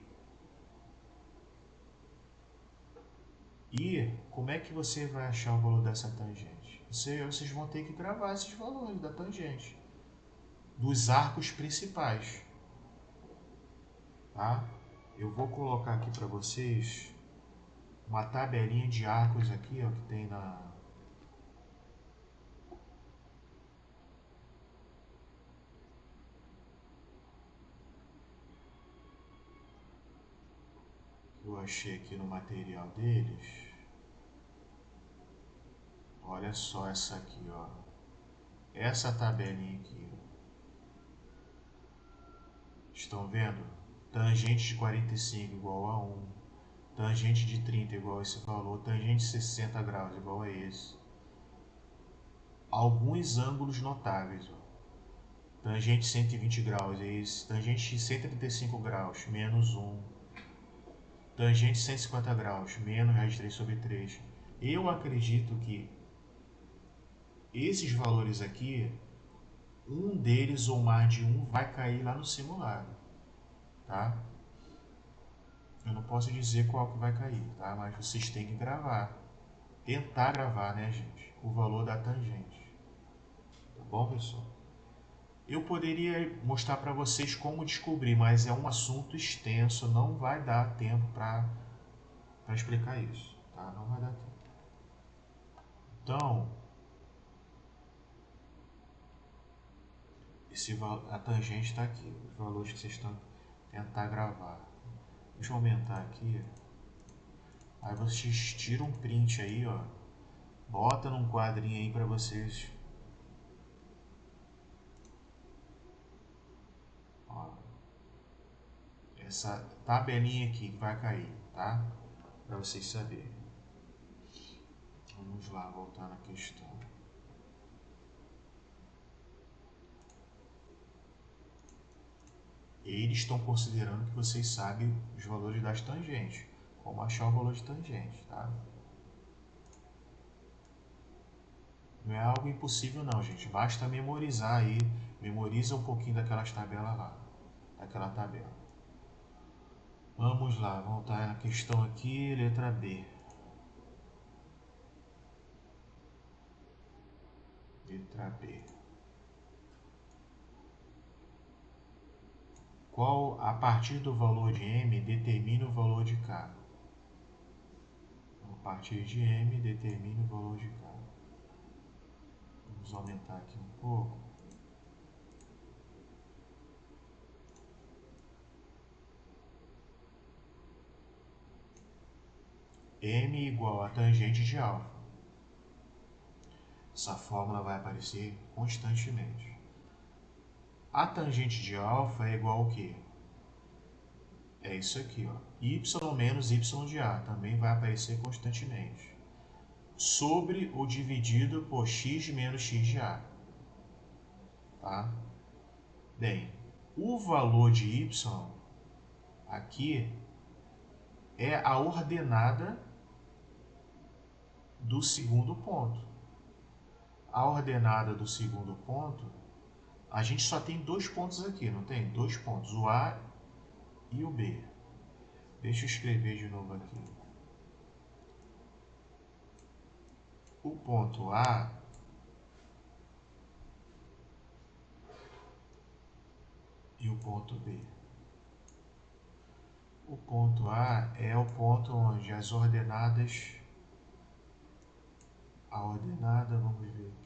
E como é que você vai achar o valor dessa tangente? Vocês vão ter que gravar esses valores da tangente, dos arcos principais. Tá? Eu vou colocar aqui para vocês uma tabelinha de arcos aqui, ó, que tem na... Eu achei aqui no material deles. Olha só essa aqui, ó. Essa tabelinha aqui. Estão vendo? Tangente de 45 igual a 1. Tangente de 30 igual a esse valor. Tangente de 60 graus igual a esse. alguns ângulos notáveis. Ó. Tangente 120 graus é esse. Tangente 135 graus, menos 1. Tangente 150 graus, menos raiz de 3 sobre 3. Eu acredito que esses valores aqui, um deles ou mais de um vai cair lá no simulado, tá? Eu não posso dizer qual que vai cair, tá? Mas vocês têm que gravar. Tentar gravar, né, gente? O valor da tangente. Tá bom, pessoal? Eu poderia mostrar para vocês como descobrir, mas é um assunto extenso, não vai dar tempo para explicar isso, tá? Não vai dar tempo. Então, a tangente está aqui, os valores que vocês estão tentar gravar. Deixa eu aumentar aqui. Aí vocês tiram um print aí, ó. Bota num quadrinho aí para vocês. Ó, essa tabelinha aqui que vai cair, tá? Para vocês saberem. Vamos lá, voltar na questão. Eles estão considerando que vocês sabem os valores das tangentes. Como achar o valor de tangente, tá? Não é algo impossível não, gente. Basta memorizar aí. Memoriza um pouquinho daquelas tabelas lá. Daquela tabela. Vamos lá, voltar na questão aqui, letra B. Letra B. Qual, a partir do valor de M, determine o valor de K? A partir de M, determine o valor de K. Vamos aumentar aqui um pouco. M igual a tangente de alfa. Essa fórmula vai aparecer constantemente. A tangente de alfa é igual ao quê? É isso aqui, ó. Y menos Y de A. Também vai aparecer constantemente. Sobre ou dividido por x menos x de A. Tá? Bem, o valor de Y aqui é a ordenada do segundo ponto. A ordenada do segundo ponto, a gente só tem dois pontos aqui, não tem? Dois pontos, o A e o B. Deixa eu escrever de novo aqui. O ponto A e o ponto B. O ponto A é o ponto onde as ordenadas, a ordenada, vamos ver aqui.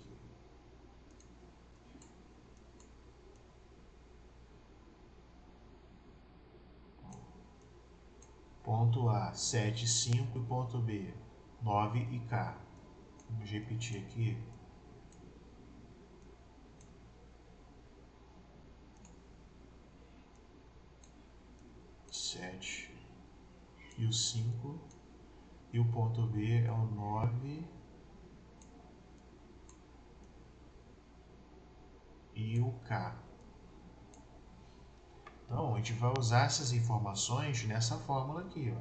Ponto A, 7, 5 e ponto B, 9 e K. Vamos repetir aqui. Sete e o 5 e o ponto B é o 9 e o K. Então, a gente vai usar essas informações nessa fórmula aqui, ó.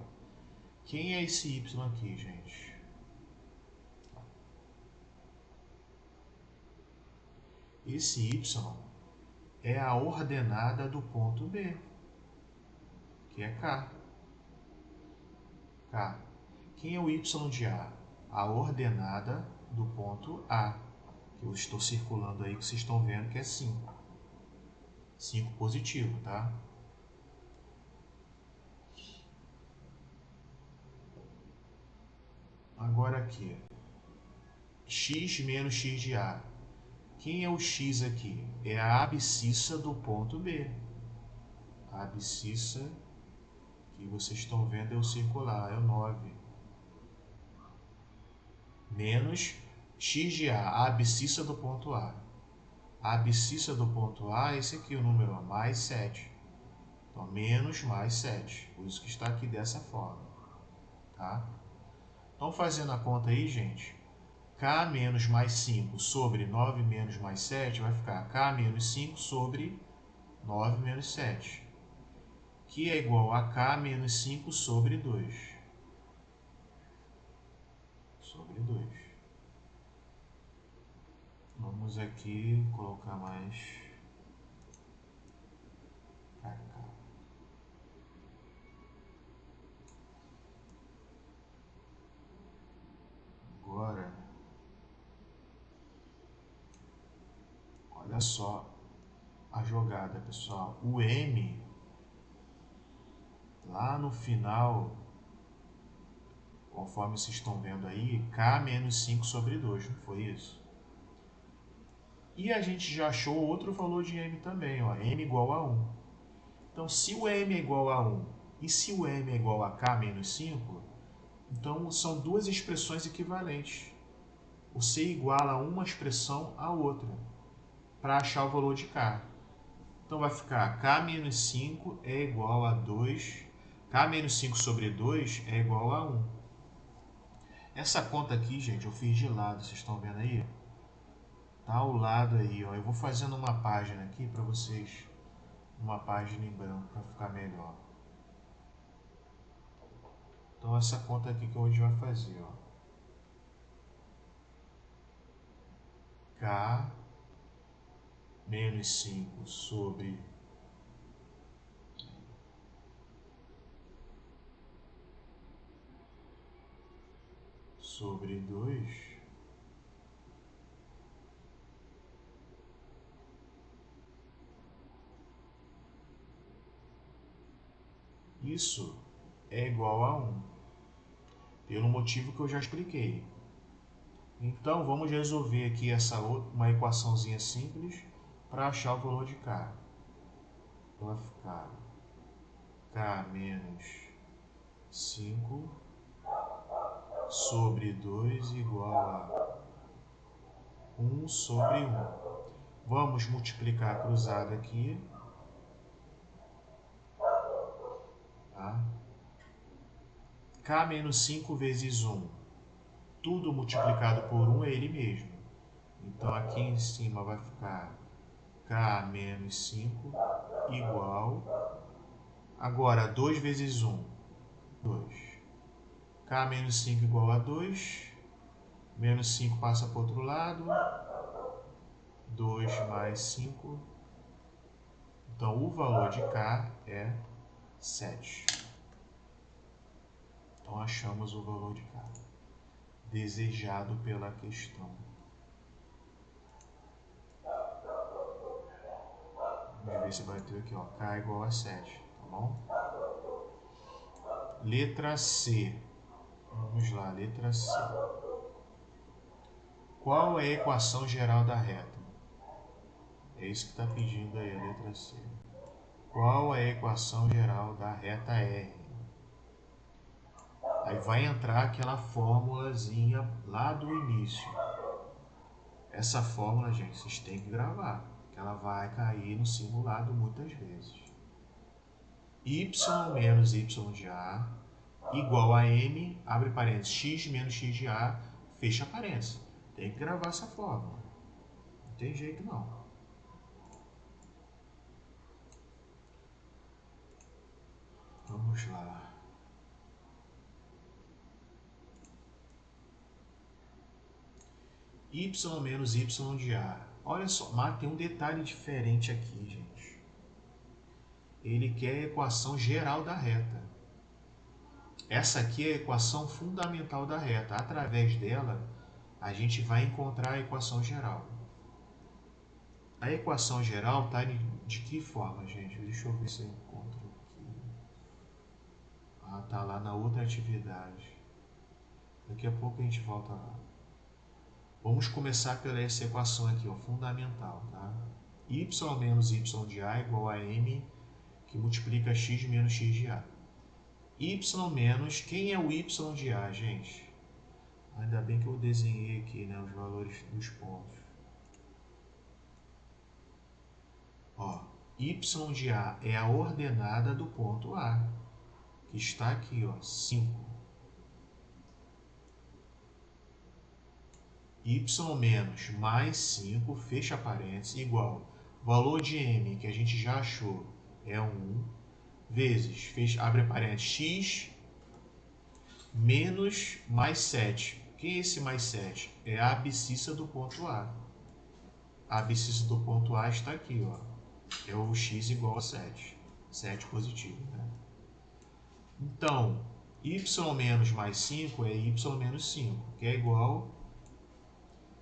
Quem é esse Y aqui, gente? Esse Y é a ordenada do ponto B, que é K. K. Quem é o Y de A? A ordenada do ponto A, que eu estou circulando aí, que vocês estão vendo que é 5. 5 positivo, tá? Agora aqui, x menos x de A. Quem é o x aqui? É a abscissa do ponto B. A abscissa que vocês estão vendo é o circular, é o 9. Menos x de A, a abscissa do ponto A. A abscissa do ponto A é esse aqui, o número, ó, mais 7. Então, menos mais 7. Por isso que está aqui dessa forma. Tá? Então, fazendo a conta aí, gente, K menos mais 5 sobre 9 menos mais 7 vai ficar K menos 5 sobre 9 menos 7, que é igual a K menos 5 sobre 2. Sobre 2. Vamos aqui colocar mais para cá. Agora, olha só a jogada, pessoal. O M, lá no final, conforme vocês estão vendo aí, K menos 5 sobre 2, não foi isso? E a gente já achou outro valor de M também, ó, M igual a 1. Então, se o M é igual a 1 e se o M é igual a K menos 5, então são duas expressões equivalentes. O C iguala uma expressão à outra para achar o valor de K. Então vai ficar K menos 5 é igual a 2, K menos 5 sobre 2 é igual a 1. Essa conta aqui, gente, eu fiz de lado, vocês estão vendo aí? Tá ao lado aí, ó. Eu vou fazendo uma página aqui para vocês, uma página em branco para ficar melhor. Então essa conta aqui que a gente vai fazer, ó. K menos 5 sobre 2 isso é igual a 1, pelo motivo que eu já expliquei. Então vamos resolver aqui essa outra, uma equaçãozinha simples para achar o valor de K. Então vai ficar K menos 5 sobre 2 igual a 1 sobre 1. Vamos multiplicar cruzado aqui. Tá? K menos 5 vezes 1. Tudo multiplicado por 1 é ele mesmo. Então aqui em cima vai ficar K menos 5 igual. Agora 2 vezes 1, 2. K menos 5 igual a 2. Menos 5 passa para o outro lado. 2 mais 5. Então o valor de K é 7. Então achamos o valor de K desejado pela questão. Vamos ver se vai ter aqui, ó, K igual a 7, tá bom? Letra C. Vamos lá, letra C. Qual é a equação geral da reta? É isso que está pedindo aí a letra C. Qual é a equação geral da reta R? Aí vai entrar aquela formulazinha lá do início. Essa fórmula, gente, vocês têm que gravar, que ela vai cair no simulado muitas vezes. Y menos Y de A igual a M, abre parênteses, X menos X de A, fecha parênteses. Tem que gravar essa fórmula. Não tem jeito não. Vamos lá. Y menos Y de A. Olha só, mas tem um detalhe diferente aqui, gente. Ele quer a equação geral da reta. Essa aqui é a equação fundamental da reta. Através dela, a gente vai encontrar a equação geral. A equação geral está de que forma, gente? Deixa eu ver se eu encontro aqui. Ah, tá lá na outra atividade. Daqui a pouco a gente volta lá. Vamos começar pela essa equação aqui, ó, fundamental, tá? Y menos Y de A igual a M, que multiplica X menos X de A. Y menos, quem é o Y de A, gente? Ainda bem que eu desenhei aqui, né, os valores dos pontos. Ó, Y de A é a ordenada do ponto A, que está aqui, ó, 5. y menos mais 5, fecha parênteses, igual valor de m, que a gente já achou, é 1, vezes, abre parênteses, x menos mais 7. Quem é esse mais 7? É a abscissa do ponto A. A abscissa do ponto A está aqui, ó. É o x igual a 7. 7 positivo, né? Então, y menos mais 5 é y menos 5, que é igual...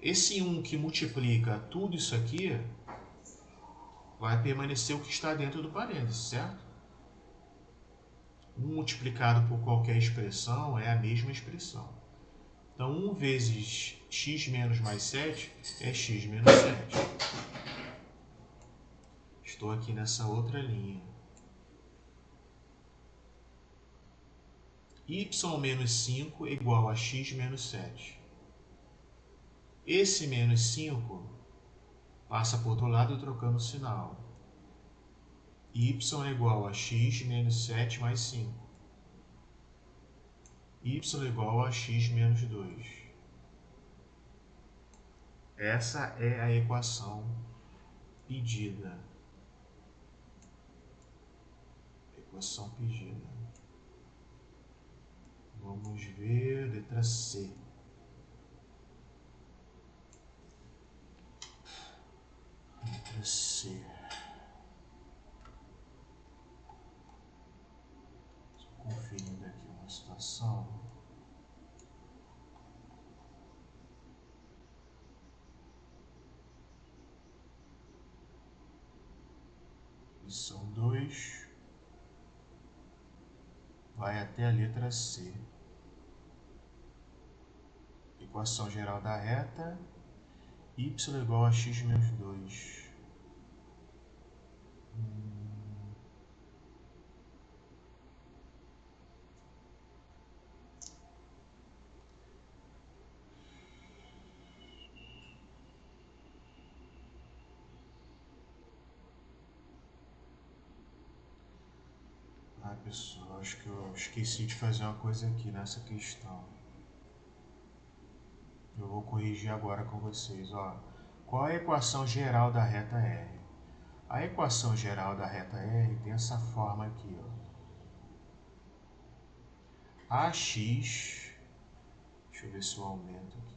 Esse 1 que multiplica tudo isso aqui vai permanecer o que está dentro do parênteses, certo? 1 multiplicado por qualquer expressão é a mesma expressão. Então, 1 vezes x menos mais 7 é x menos 7. Estou aqui nessa outra linha. Y menos 5 é igual a x menos 7. Esse menos 5 passa para o outro lado trocando o sinal. Y é igual a x menos 7 mais 5. Y é igual a x menos 2. Essa é a equação pedida. Equação pedida. Vamos ver, letra C. Letra C. Conferindo aqui uma situação. São 2. Vai até a letra C. Equação geral da reta. Y igual a x menos 2. Ah, pessoal, acho que eu esqueci de fazer uma coisa aqui nessa questão. Eu vou corrigir agora com vocês. Ó. Qual é a equação geral da reta R? A equação geral da reta R tem essa forma aqui. Ó. AX, deixa eu ver se eu aumento aqui.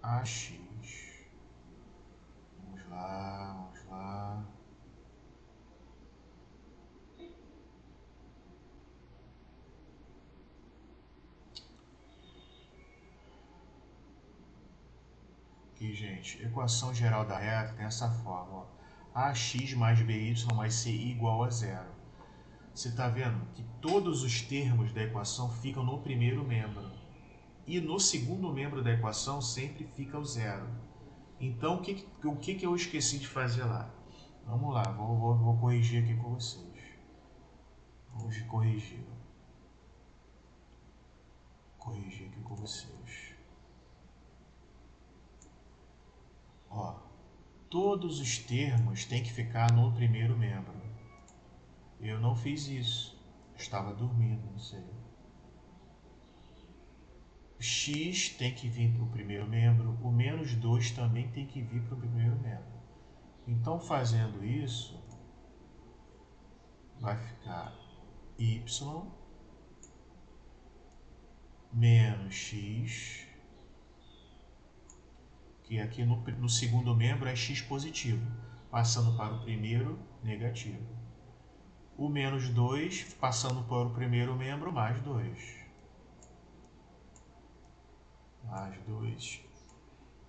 AX. Vamos lá, vamos lá. Aqui, gente, equação geral da reta tem essa forma. Ó. AX mais BY mais C igual a 0. Você está vendo que todos os termos da equação ficam no primeiro membro. E no segundo membro da equação sempre fica o zero. Então, o que eu esqueci de fazer lá? Vamos lá, vou corrigir aqui com vocês. Vamos corrigir. Corrigir aqui com vocês. Ó, todos os termos têm que ficar no primeiro membro. Eu não fiz isso. Estava dormindo, não sei. X tem que vir para o primeiro membro, o menos 2 também tem que vir para o primeiro membro. Então, fazendo isso, vai ficar y menos x, que aqui no segundo membro é x positivo, passando para o primeiro, negativo. O menos 2, passando para o primeiro membro, mais 2. Mais 2.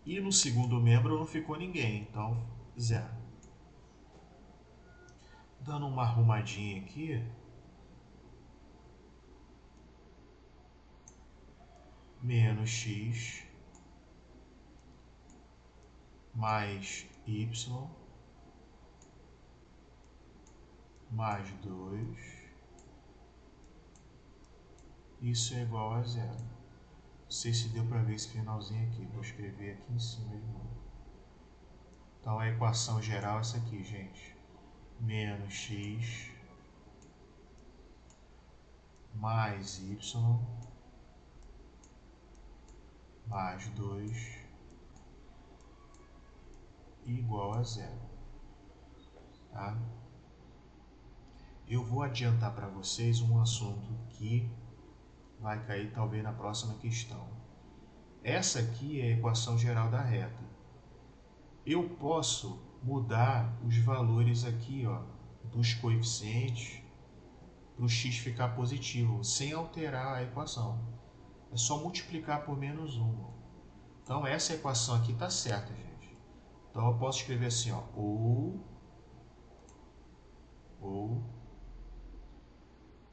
E no segundo membro não ficou ninguém, então 0. Dando uma arrumadinha aqui, menos x mais y mais 2, isso é igual a 0. Não sei se deu para ver esse finalzinho aqui. Vou escrever aqui em cima de novo. Então a equação geral é essa aqui, gente. Menos x mais y mais 2 igual a zero. Tá? Eu vou adiantar para vocês um assunto que vai cair talvez na próxima questão. Essa aqui é a equação geral da reta. Eu posso mudar os valores aqui, ó, dos coeficientes para o x ficar positivo, sem alterar a equação. É só multiplicar por menos 1. Então essa equação aqui está certa, gente. Então eu posso escrever assim, ó, ou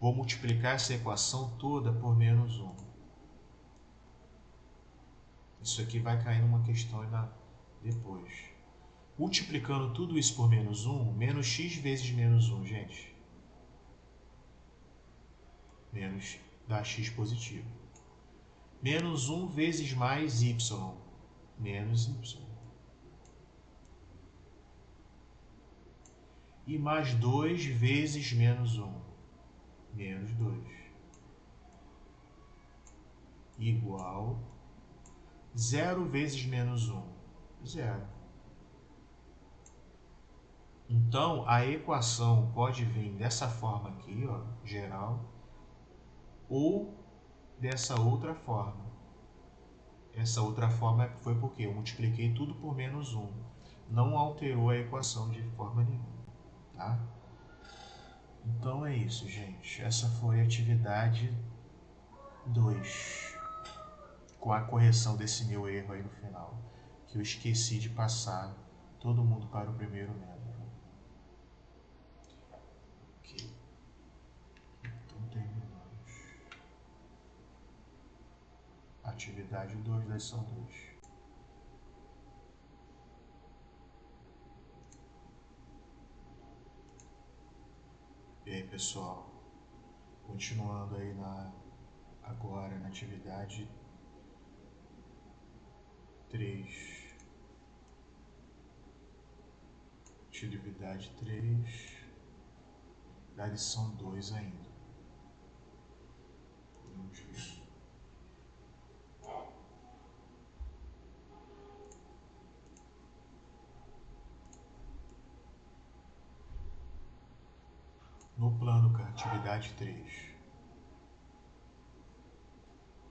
vou multiplicar essa equação toda por menos 1. Isso aqui vai cair numa questão depois. Multiplicando tudo isso por menos 1, menos x vezes menos 1, gente. Menos dá x positivo. Menos 1 vezes mais y, menos y. E mais 2 vezes menos 1, menos 2. Igual 0 vezes menos 1, 0. Então, a equação pode vir dessa forma aqui, ó, geral, ou dessa outra forma. Essa outra forma foi porque eu multipliquei tudo por menos 1. Não alterou a equação de forma nenhuma. Tá? Então é isso, gente. Essa foi a atividade 2. Com a correção desse meu erro aí no final. Que eu esqueci de passar todo mundo para o primeiro método. Ok. Então terminamos. Atividade 2 da lição 2. E aí, pessoal, continuando aí agora na atividade 3. Atividade 3 da lição 2 ainda. Vamos ver. No plano, atividade 3.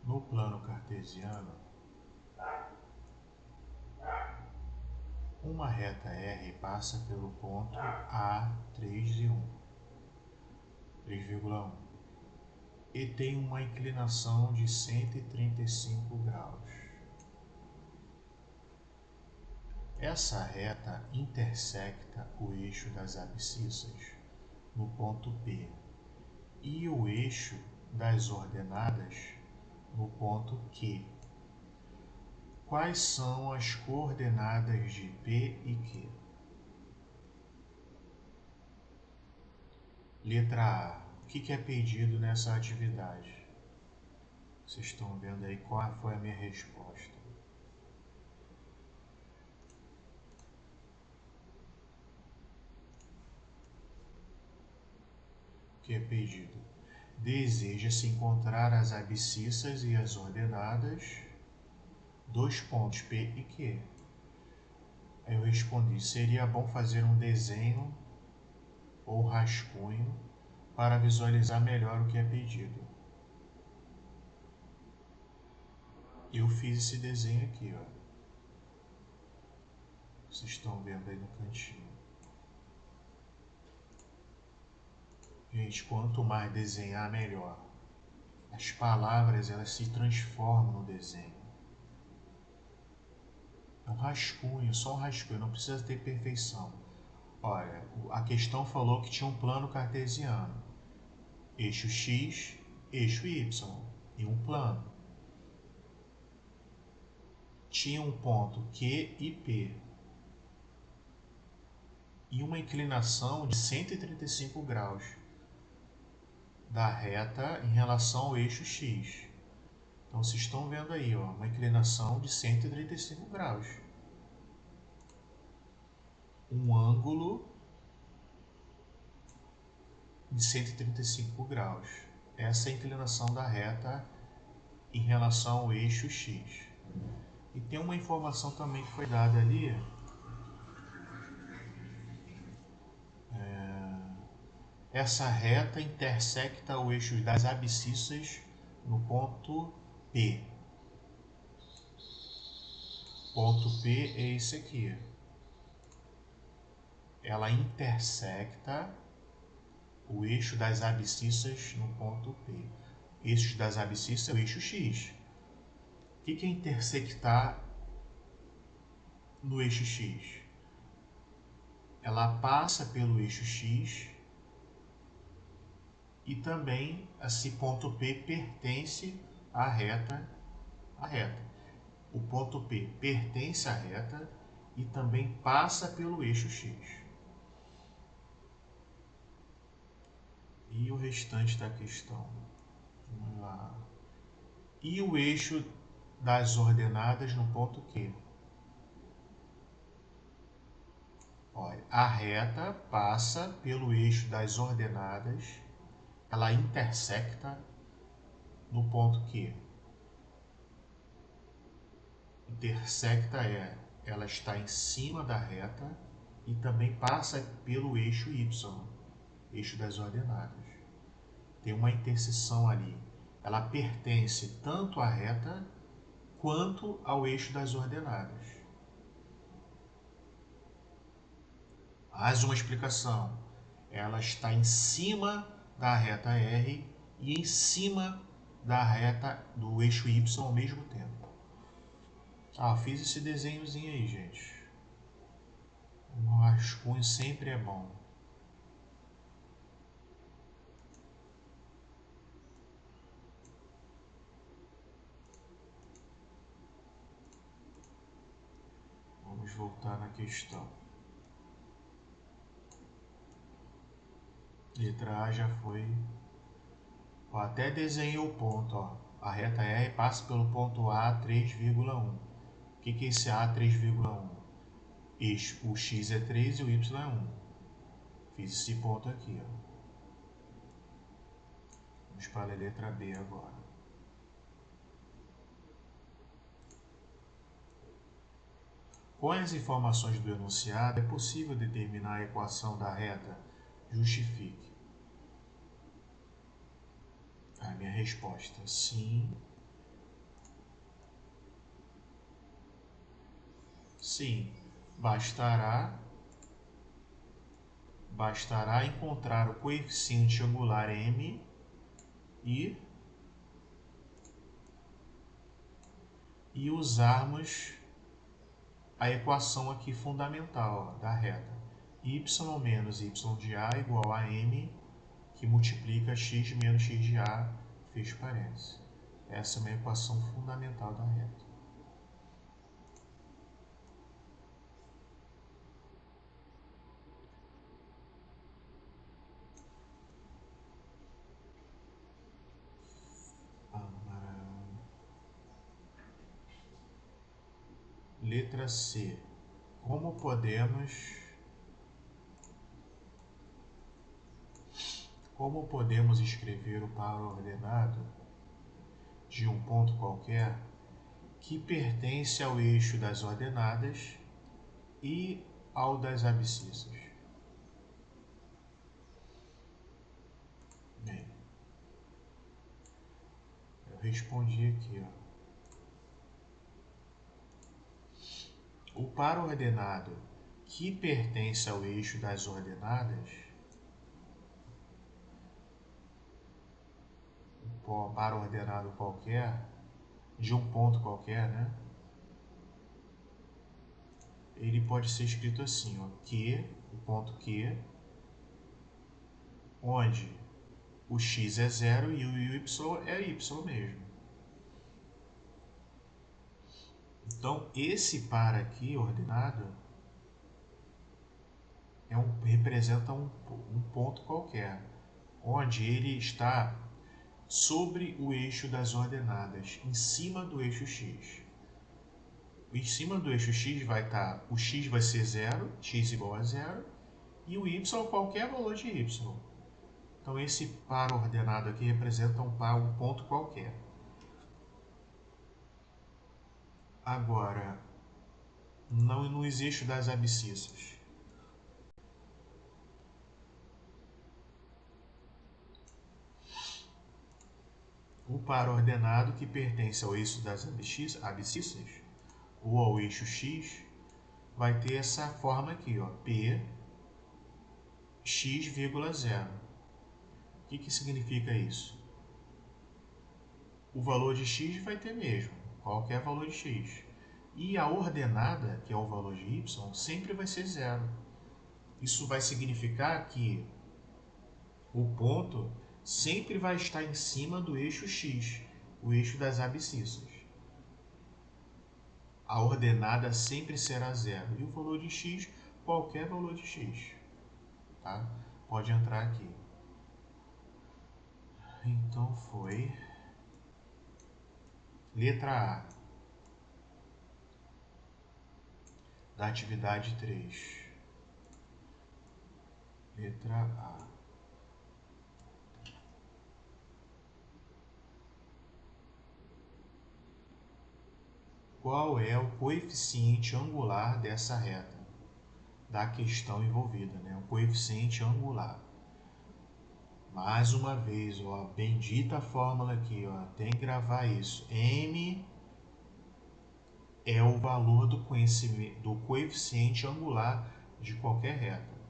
No plano cartesiano, uma reta R passa pelo ponto A 3 e 1, 3,1, e tem uma inclinação de 135 graus. Essa reta intersecta o eixo das abscissas no ponto P e o eixo das ordenadas no ponto Q. Quais são as coordenadas de P e Q? Letra A. O que é pedido nessa atividade? Vocês estão vendo aí qual foi a minha resposta. O que é pedido? Deseja-se encontrar as abscissas e as ordenadas dos pontos P e Q. Aí eu respondi, seria bom fazer um desenho ou rascunho para visualizar melhor o que é pedido. Eu fiz esse desenho aqui, ó. Vocês estão vendo aí no cantinho. Gente, quanto mais desenhar, melhor. As palavras, elas se transformam no desenho. É um rascunho, só um rascunho, não precisa ter perfeição. Olha, a questão falou que tinha um plano cartesiano. Eixo X, eixo Y, e um plano. Tinha um ponto Q e P. E uma inclinação de 135 graus da reta em relação ao eixo X. Então, vocês estão vendo aí, ó, uma inclinação de 135 graus. Um ângulo de 135 graus. Essa é a inclinação da reta em relação ao eixo X. E tem uma informação também que foi dada ali. Essa reta intersecta o eixo das abscissas no ponto P. Ponto P é esse aqui. Ela intersecta o eixo das abscissas no ponto P. Eixo das abscissas é o eixo X. O que é intersectar no eixo X? Ela passa pelo eixo X e também esse ponto P pertence à reta. O ponto P pertence à reta e também passa pelo eixo X. E o restante da questão? Vamos lá. E o eixo das ordenadas no ponto Q? Olha, a reta passa pelo eixo das ordenadas, ela intersecta no ponto Q. Intersecta ela está em cima da reta e também passa pelo eixo Y, eixo das ordenadas. Tem uma interseção ali. Ela pertence tanto à reta quanto ao eixo das ordenadas. Mais uma explicação. Ela está em cima da reta R e em cima da reta do eixo Y ao mesmo tempo. Fiz esse desenhozinho aí, gente. Um rascunho sempre é bom. Vamos voltar na questão. Letra A já foi. Até desenhei o ponto. Ó. A reta R passa pelo ponto A 3,1. O que é esse A 3,1? O X é 3 e o Y é 1. Fiz esse ponto aqui. Ó. Vamos para a letra B agora. Com as informações do enunciado, é possível determinar a equação da reta? Justifique. A minha resposta é sim. Sim, bastará encontrar o coeficiente angular m e usarmos a equação aqui fundamental, ó, da reta. Y menos y de A igual a m, que multiplica x menos x de A, fecha parênteses. Essa é uma equação fundamental da reta. Letra C. Como podemos escrever o par ordenado de um ponto qualquer que pertence ao eixo das ordenadas e ao das abscissas? Bem, eu respondi aqui, ó. O par ordenado que pertence ao eixo das ordenadas, um par ordenado qualquer, de um ponto qualquer, né? Ele pode ser escrito assim, ó, Q, o ponto Q, onde o x é 0 e o y é y mesmo. Então, esse par aqui, ordenado, representa um ponto qualquer, onde ele está sobre o eixo das ordenadas, em cima do eixo x. Em cima do eixo x vai estar, o x vai ser 0, x igual a 0, e o y qualquer valor de y. Então esse par ordenado aqui representa um ponto qualquer. Agora, nos eixos das abscissas. O par ordenado que pertence ao eixo das abscissas, ou ao eixo x, vai ter essa forma aqui, ó, P x, 0. O que significa isso? O valor de x vai ter mesmo, qualquer valor de x. E a ordenada, que é o valor de y, sempre vai ser 0. Isso vai significar que o ponto sempre vai estar em cima do eixo x, o eixo das abscissas. A ordenada sempre será 0 e o valor de x, qualquer valor de x. Tá? Pode entrar aqui. Então foi letra A da atividade 3. Letra A. Qual é o coeficiente angular dessa reta? Da questão envolvida, né? O coeficiente angular. Mais uma vez, ó, bendita fórmula aqui, ó, tem que gravar isso. M é o valor do coeficiente angular de qualquer reta.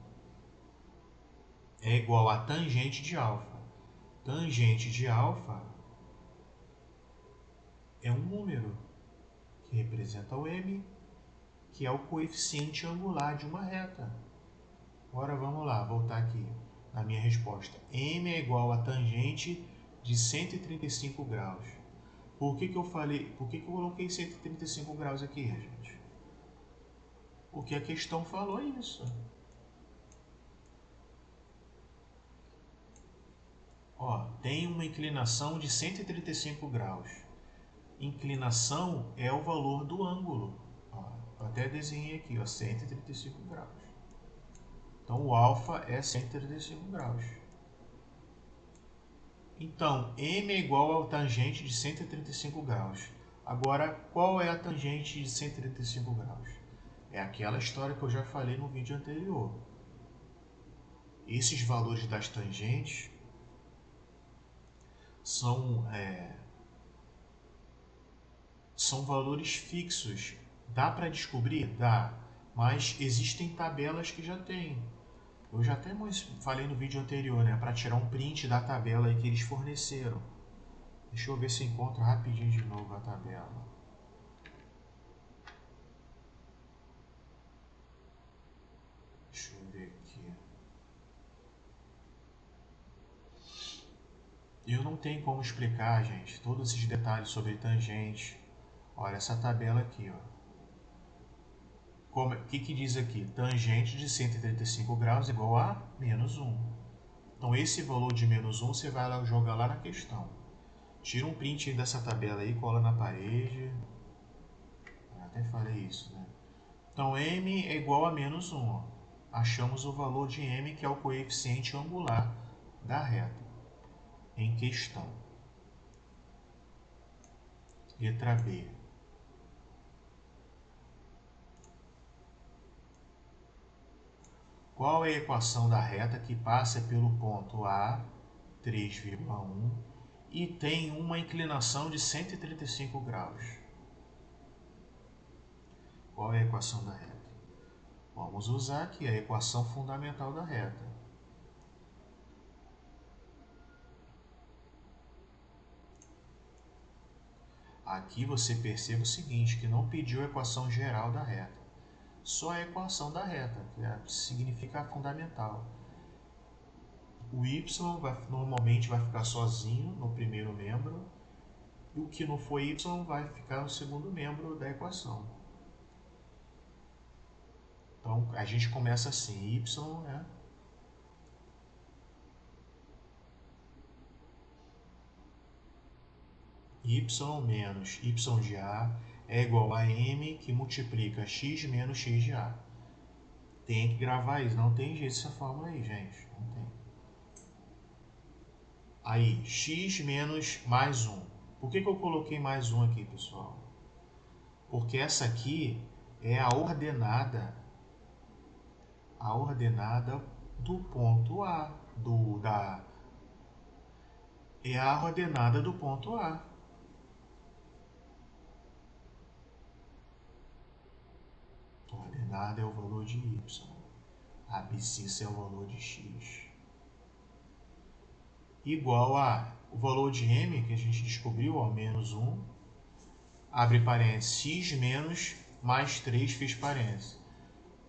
É igual a tangente de alfa. Tangente de alfa é um número que representa o M, que é o coeficiente angular de uma reta. Agora vamos lá, voltar aqui na minha resposta. M é igual a tangente de 135 graus. Por que eu coloquei 135 graus aqui, gente? Porque a questão falou isso. Ó, tem uma inclinação de 135 graus. Inclinação é o valor do ângulo. Ó, eu até desenhei aqui, ó, 135 graus. Então o alfa é 135 graus. Então, M é igual ao tangente de 135 graus. Agora, qual é a tangente de 135 graus? É aquela história que eu já falei no vídeo anterior. Esses valores das tangentes são valores fixos. Dá para descobrir? Dá. Mas existem tabelas que já tem. Eu já até falei no vídeo anterior, né? Para tirar um print da tabela aí que eles forneceram. Deixa eu ver se eu encontro rapidinho de novo a tabela. Deixa eu ver aqui. Eu não tenho como explicar, gente, todos esses detalhes sobre tangente. Olha essa tabela aqui, ó. O que diz aqui? Tangente de 135 graus igual a menos 1. Então, esse valor de menos 1 você vai lá jogar lá na questão. Tira um print dessa tabela aí, cola na parede. Eu até falei isso, né? Então, M é igual a menos 1. Ó. Achamos o valor de M, que é o coeficiente angular da reta em questão. Letra B. Qual é a equação da reta que passa pelo ponto A, 3,1, e tem uma inclinação de 135 graus? Qual é a equação da reta? Vamos usar aqui a equação fundamental da reta. Aqui você percebe o seguinte, que não pediu a equação geral da reta. Só a equação da reta, que significa a fundamental. O y normalmente vai ficar sozinho no primeiro membro, e o que não for y vai ficar no segundo membro da equação. Então, a gente começa assim, y y menos y de A é igual a m que multiplica x menos x de A. Tem que gravar isso, não tem jeito essa fórmula aí, gente. Não tem. Aí, x menos mais 1. Por que eu coloquei mais 1 aqui, pessoal? Porque essa aqui é a ordenada do ponto A, é a ordenada do ponto A. A ordenada é o valor de y, a abscissa é o valor de x. Igual a o valor de m, que a gente descobriu, ó, menos 1, abre parênteses, x menos mais 3, fiz parênteses.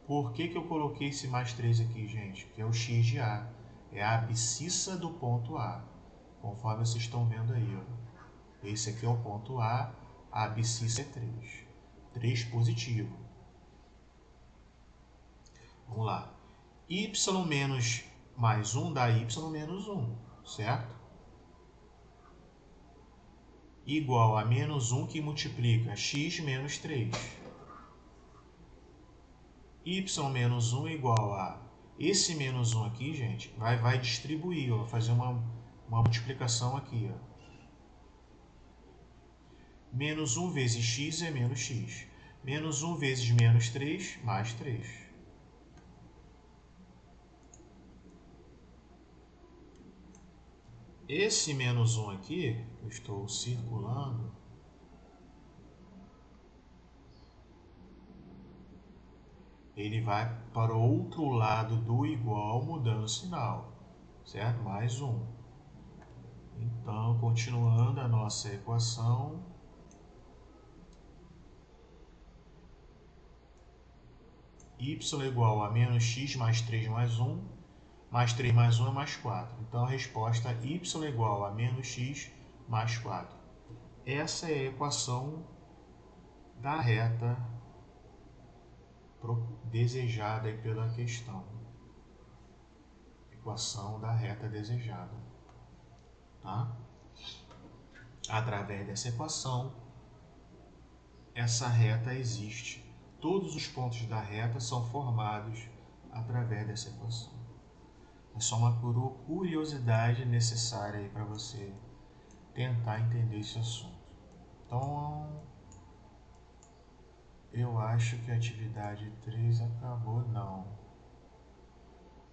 Por que eu coloquei esse mais 3 aqui, gente? Que é o x de A. É a abscissa do ponto A. Conforme vocês estão vendo aí, ó. Esse aqui é o ponto A abscissa é 3. 3 positivo. Vamos lá. Y menos mais 1 dá y menos 1, certo? Igual a menos 1 que multiplica x menos 3. Y menos 1 igual a... Esse menos 1 aqui, gente, vai distribuir, ó, fazer uma multiplicação aqui. Ó. Menos 1 vezes x é menos x. Menos 1 vezes menos 3, mais 3. Esse menos 1 aqui, eu estou circulando, ele vai para o outro lado do igual, mudando o sinal, certo? Mais 1. Então, continuando a nossa equação, y igual a menos x mais 3 mais 1, mais 3 mais 1 é mais 4. Então, a resposta é y igual a menos x mais 4. Essa é a equação da reta desejada pela questão. Equação da reta desejada. Tá? Através dessa equação, essa reta existe. Todos os pontos da reta são formados através dessa equação. É só uma curiosidade necessária aí para você tentar entender esse assunto. Então, eu acho que a atividade 3 acabou. Não.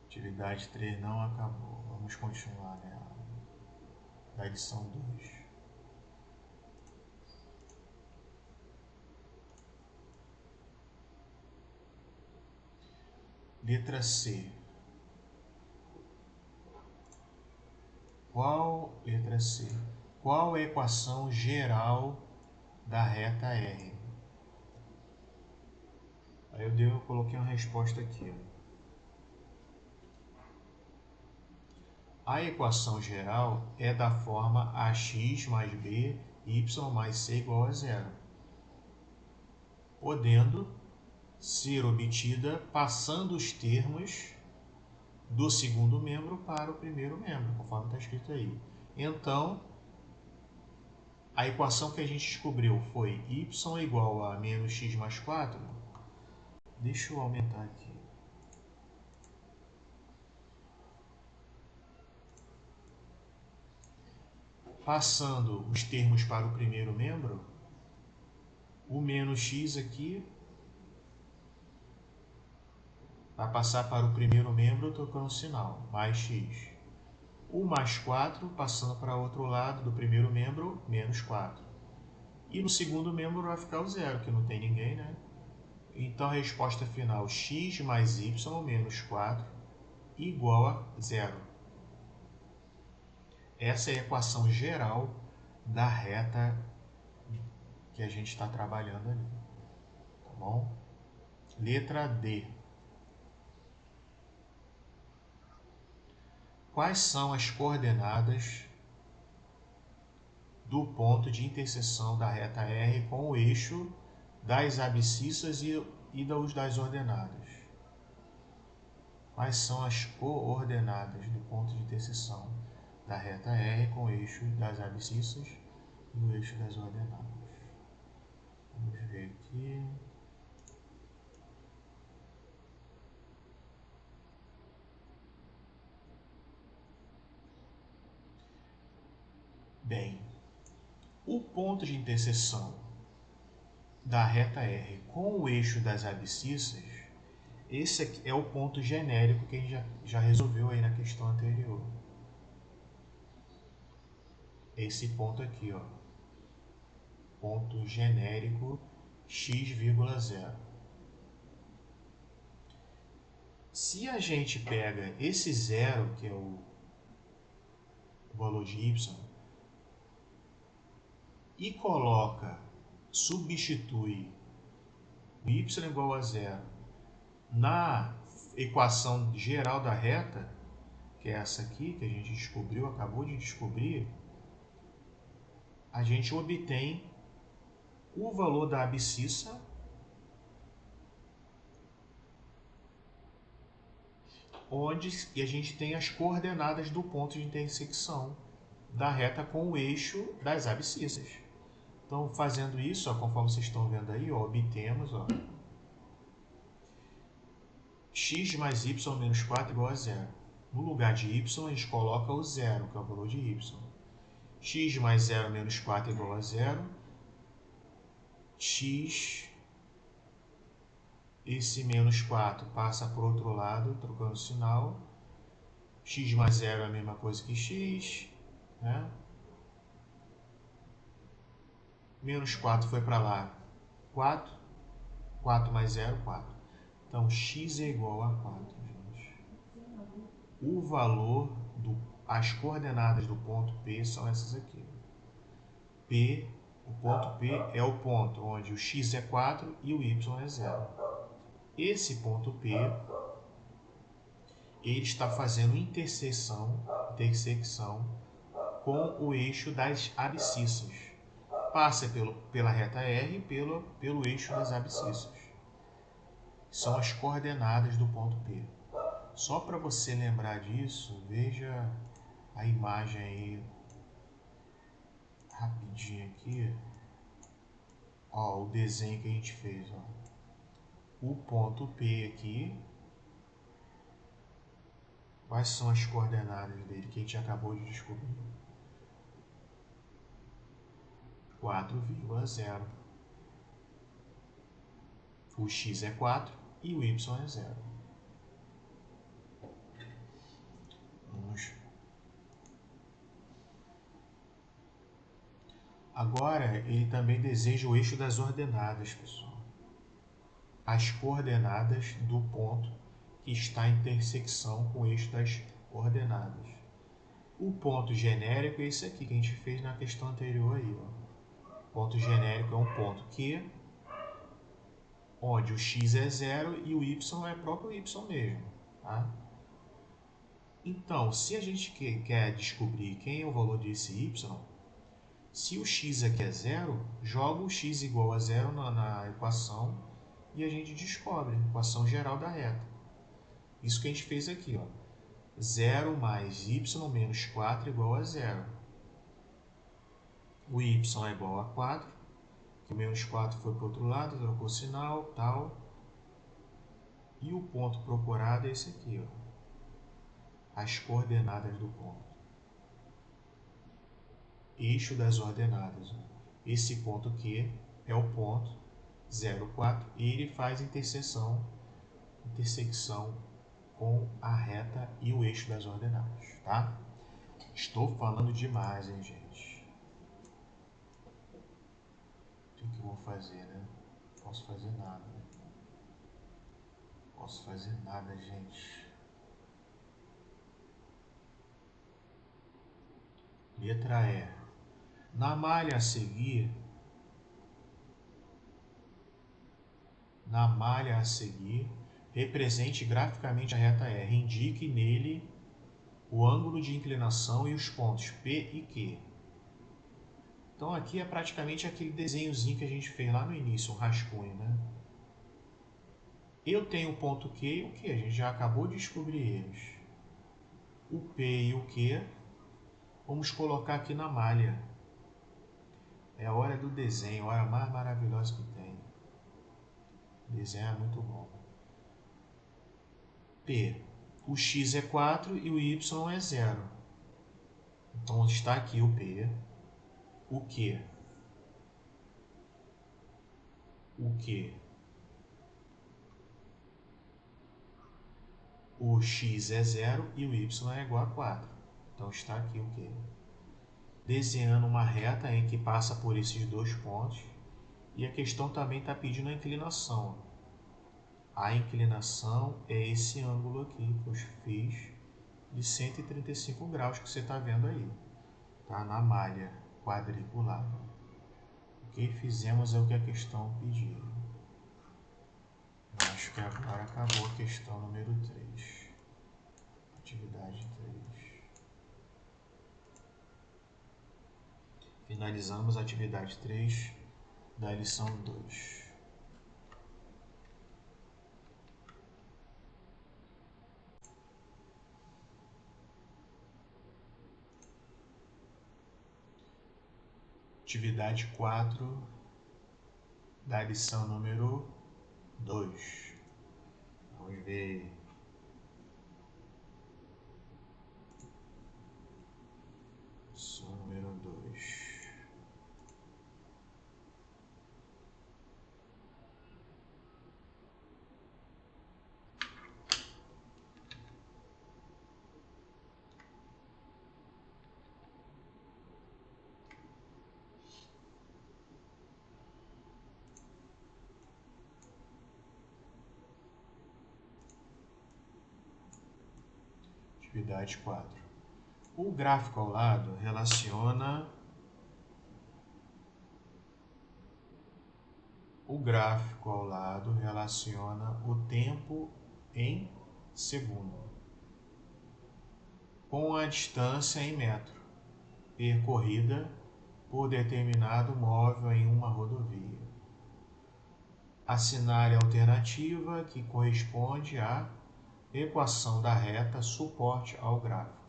Atividade 3 não acabou. Vamos continuar nela. Da lição 2. Letra C. Letra C. Qual é a equação geral da reta R? Aí eu coloquei uma resposta aqui. A equação geral é da forma ax mais b, y mais c igual a 0, podendo ser obtida passando os termos do segundo membro para o primeiro membro, conforme está escrito aí. Então, a equação que a gente descobriu foi y igual a menos x mais 4. Deixa eu aumentar aqui. Passando os termos para o primeiro membro, o menos x aqui vai passar para o primeiro membro trocando o sinal, mais x. O mais 4 passando para o outro lado do primeiro membro, menos 4. E no segundo membro vai ficar o zero, que não tem ninguém, né? Então a resposta final, x mais y menos 4 igual a 0. Essa é a equação geral da reta que a gente está trabalhando ali. Tá bom? Letra D. Quais são as coordenadas do ponto de interseção da reta R com o eixo das abscissas e das ordenadas? Quais são as coordenadas do ponto de interseção da reta R com o eixo das abscissas e o eixo das ordenadas. Vamos ver aqui. Bem, o ponto de interseção da reta R com o eixo das abscissas, esse aqui é o ponto genérico que a gente já resolveu aí na questão anterior. Esse ponto aqui, ó, ponto genérico x,0. Se a gente pega esse zero, que é o valor de y, e substitui o y igual a zero na equação geral da reta, que é essa aqui, que a gente descobriu, acabou de descobrir, a gente obtém o valor da abscissa e a gente tem as coordenadas do ponto de intersecção da reta com o eixo das abscissas. Então, fazendo isso, ó, conforme vocês estão vendo aí, ó, obtemos ó, x mais y menos 4 igual a zero. No lugar de y, a gente coloca o zero, que é o valor de y. X mais 0 menos 4 igual a zero. X, esse menos 4 passa para o outro lado, trocando o sinal. X mais 0 é a mesma coisa que x, né? Menos 4 foi para lá, 4. 4 mais 0, 4. Então, x é igual a 4, gente. O valor, as coordenadas do ponto P são essas aqui. P, o ponto P é o ponto onde o x é 4 e o y é 0. Esse ponto P, ele está fazendo intersecção com o eixo das abscissas. Passa pela reta R pelo eixo das abscissas. São as coordenadas do ponto P. Só para você lembrar disso, veja a imagem aí rapidinho aqui. Ó, o desenho que a gente fez. Ó. O ponto P aqui. Quais são as coordenadas dele que a gente acabou de descobrir? 4,0. O x é 4 e o y é 0. Agora, ele também deseja o eixo das ordenadas, pessoal. As coordenadas do ponto que está em intersecção com o eixo das coordenadas. O ponto genérico é esse aqui que a gente fez na questão anterior aí, ó. Ponto genérico é um ponto Q, onde o x é 0 e o y é próprio y mesmo. Tá? Então, se a gente quer descobrir quem é o valor desse y, se o x aqui é 0, joga o x igual a 0 na equação e a gente descobre a equação geral da reta. Isso que a gente fez aqui. Ó. 0 mais y menos 4 igual a 0. O y é igual a 4, que o menos 4 foi para o outro lado, trocou o sinal, tal. E o ponto procurado é esse aqui, ó. As coordenadas do ponto. Eixo das ordenadas. Ó. Esse ponto Q é o ponto 0, 4 e ele faz intersecção com a reta e o eixo das ordenadas, tá? Estou falando demais, hein, gente? O que eu vou fazer, né? Não posso fazer nada, né? Não posso fazer nada, gente. Letra E. Na malha a seguir, represente graficamente a reta R. Indique nele o ângulo de inclinação e os pontos P e Q. Então aqui é praticamente aquele desenhozinho que a gente fez lá no início, um rascunho, né? Eu tenho o ponto Q e o Q, a gente já acabou de descobrir eles. O P e o Q, vamos colocar aqui na malha. É a hora do desenho, a hora mais maravilhosa que tem. Desenho é muito bom. P. O x é 4 e o y é 0. Então está aqui o P. O Q. O Q. O x é 0 e o y é igual a 4. Então está aqui o Q. Desenhando uma reta em que passa por esses dois pontos. E a questão também está pedindo a inclinação. A inclinação é esse ângulo aqui que eu fiz de 135 graus que você está vendo aí. Tá? Na malha quadriculada. O que fizemos é o que a questão pediu. Acho que agora acabou a questão número 3. Atividade 3. Finalizamos a atividade 3 da lição 2. Atividade 4 da lição número 2. Vamos ver. Lição número 2. Atividade 4. O gráfico ao lado relaciona o tempo em segundo com a distância em metro percorrida por determinado móvel em uma rodovia. Assinale a alternativa que corresponde à equação da reta suporte ao gráfico.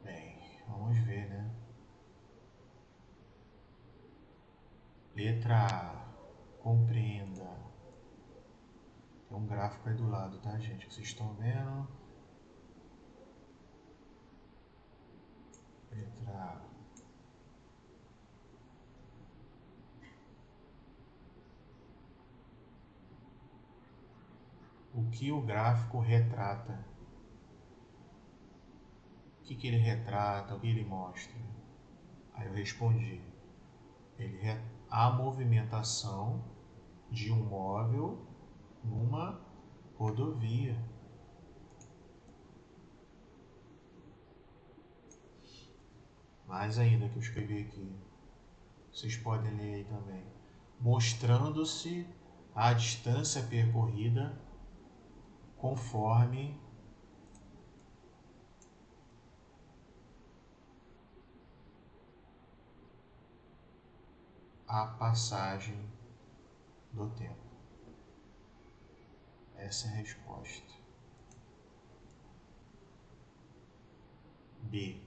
Bem, vamos ver, né? Letra A. Compreenda. Tem um gráfico aí do lado, tá, gente? Que vocês estão vendo. Letra A. O que o gráfico retrata? O que ele retrata? O que ele mostra? Aí eu respondi. A movimentação de um móvel numa rodovia. Mais ainda que eu escrevi aqui. Vocês podem ler aí também. Mostrando-se a distância percorrida conforme a passagem do tempo. Essa é a resposta. B.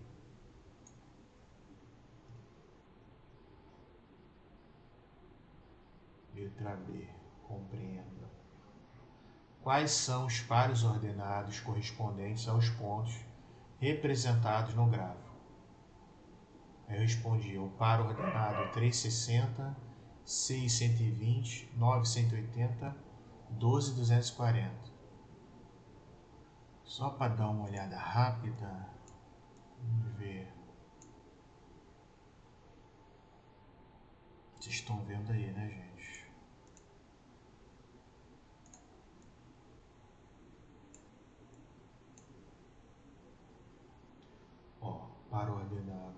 Letra B. Compreenda. Quais são os pares ordenados correspondentes aos pontos representados no gráfico? Eu respondi o par ordenado 360, 620, 980, 12240. Só para dar uma olhada rápida, vamos ver. Vocês estão vendo aí, né, gente? Ó, par ordenado.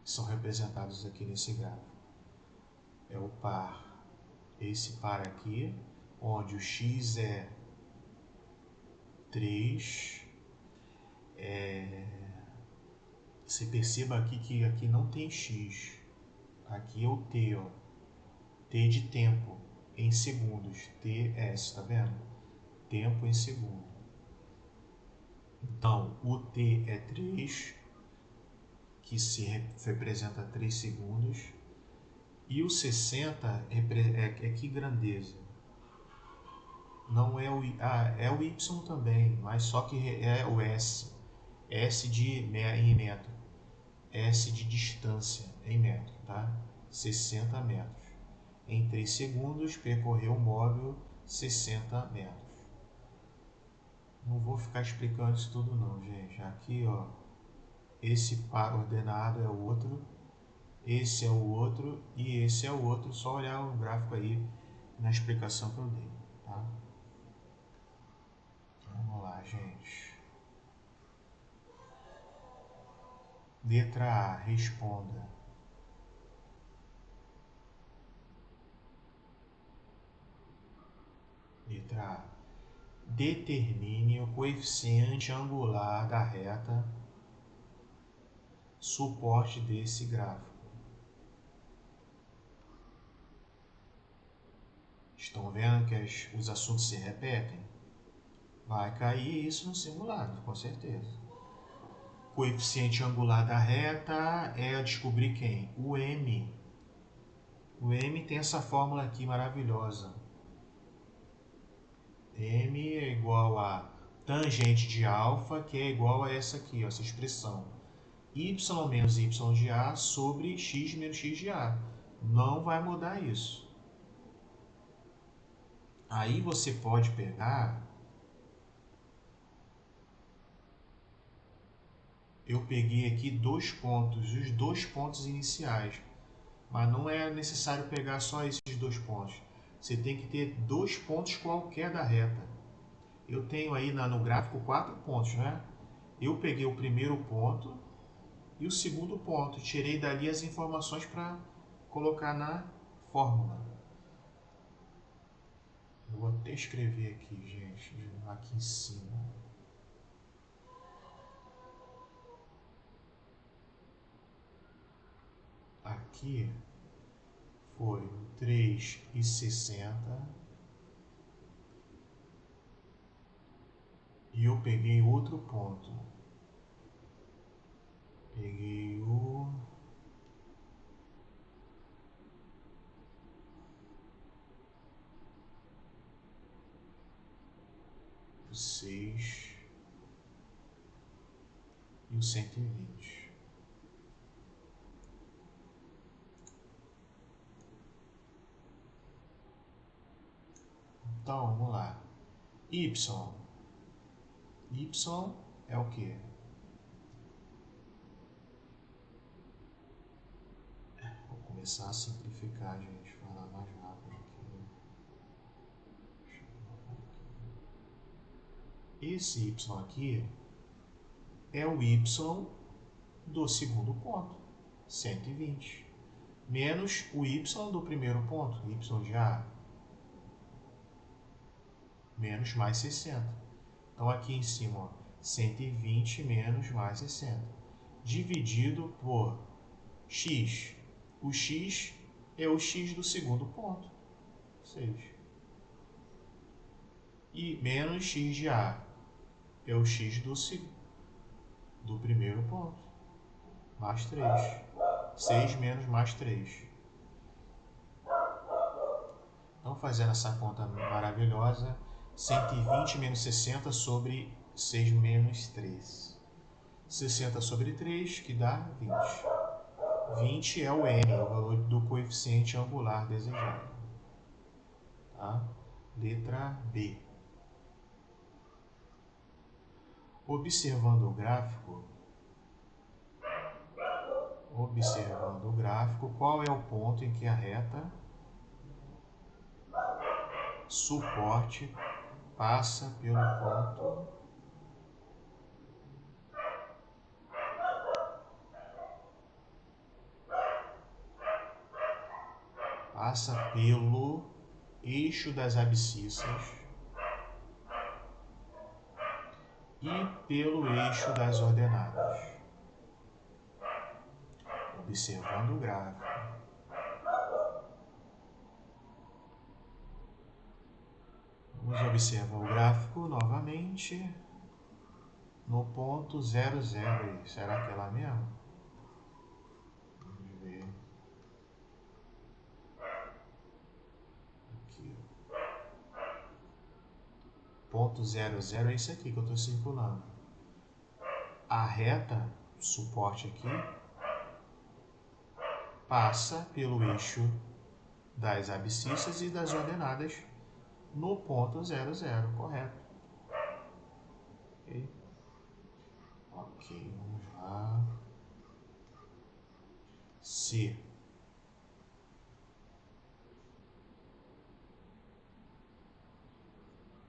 São representados aqui nesse gráfico. É o par, esse par aqui, onde o x é 3. Você perceba aqui que aqui não tem x. Aqui é o t, ó. T de tempo em segundos. TS, tá vendo? Tempo em segundo. Então, o T é 3, que se representa 3 segundos. E o 60 é que grandeza? Não é o é o Y também, mas só que é o S. S em metro. S de distância em metro, tá? 60 metros. Em 3 segundos percorreu o móvel 60 metros. Não vou ficar explicando isso tudo não, gente. Aqui, ó, esse par ordenado é o outro, esse é o outro e esse é o outro. Só olhar o gráfico aí na explicação que eu dei, tá? Vamos lá, gente. Letra A, responda. Letra A. Determine o coeficiente angular da reta suporte desse gráfico. Estão vendo que os assuntos se repetem? Vai cair isso no simulado, com certeza. Coeficiente angular da reta é descobrir quem? O M. O M tem essa fórmula aqui maravilhosa. M é igual a tangente de alfa, que é igual a essa aqui, ó, essa expressão. Y menos Y de A sobre X menos X de A. Não vai mudar isso. Aí você pode pegar... Eu peguei aqui dois pontos, os dois pontos iniciais. Mas não é necessário pegar só esses dois pontos. Você tem que ter dois pontos qualquer da reta. Eu tenho aí no gráfico 4 pontos, né? Eu peguei o primeiro ponto e o segundo ponto. Tirei dali as informações para colocar na fórmula. Eu vou até escrever aqui, gente, aqui em cima. Aqui foi 3,60 e eu peguei outro ponto. Peguei o 6 e o 120. Então, vamos lá. Y. Y é o quê? Vou começar a simplificar, gente. Falar mais rápido aqui. Esse Y aqui é o Y do segundo ponto, 120. Menos o Y do primeiro ponto, Y de A. Menos mais 60. Então aqui em cima, ó, 120 menos mais 60. Dividido por X. O X é o X do segundo ponto, 6. E menos X de A é o X do primeiro ponto, mais 3. 6 menos mais 3. Então, fazendo essa conta maravilhosa, 120 menos 60 sobre 6 menos 3. 60 sobre 3, que dá 20. 20 é o M, o valor do coeficiente angular desejado. Tá? Letra B. Observando o gráfico, qual é o ponto em que a reta suporte passa pelo ponto eixo das abscissas e pelo eixo das ordenadas. Observando o gráfico. Vamos observar o gráfico novamente. no ponto 00 aí. Será que é lá mesmo? Vamos ver. Aqui. Ponto 00 é isso aqui que eu estou circulando. A reta, suporte aqui, passa pelo eixo das abscissas e das ordenadas no ponto 00, correto? Ok, vamos lá. C.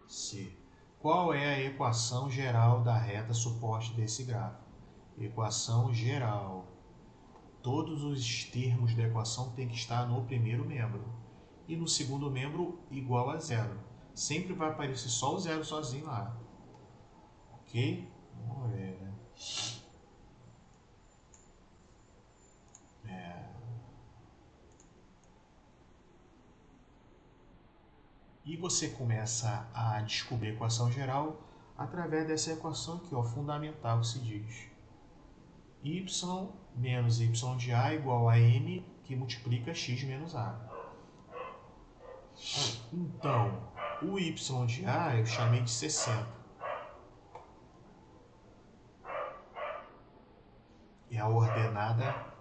C. Qual é a equação geral da reta suporte desse gráfico? Equação geral. Todos os termos da equação têm que estar no primeiro membro. E no segundo membro, igual a zero. Sempre vai aparecer só o zero sozinho lá. Ok? Vamos ver, né? E você começa a descobrir a equação geral através dessa equação aqui, ó, fundamental, que se diz y menos y de a igual a m que multiplica x menos a. Então, o y de a eu chamei de 60. É a ordenada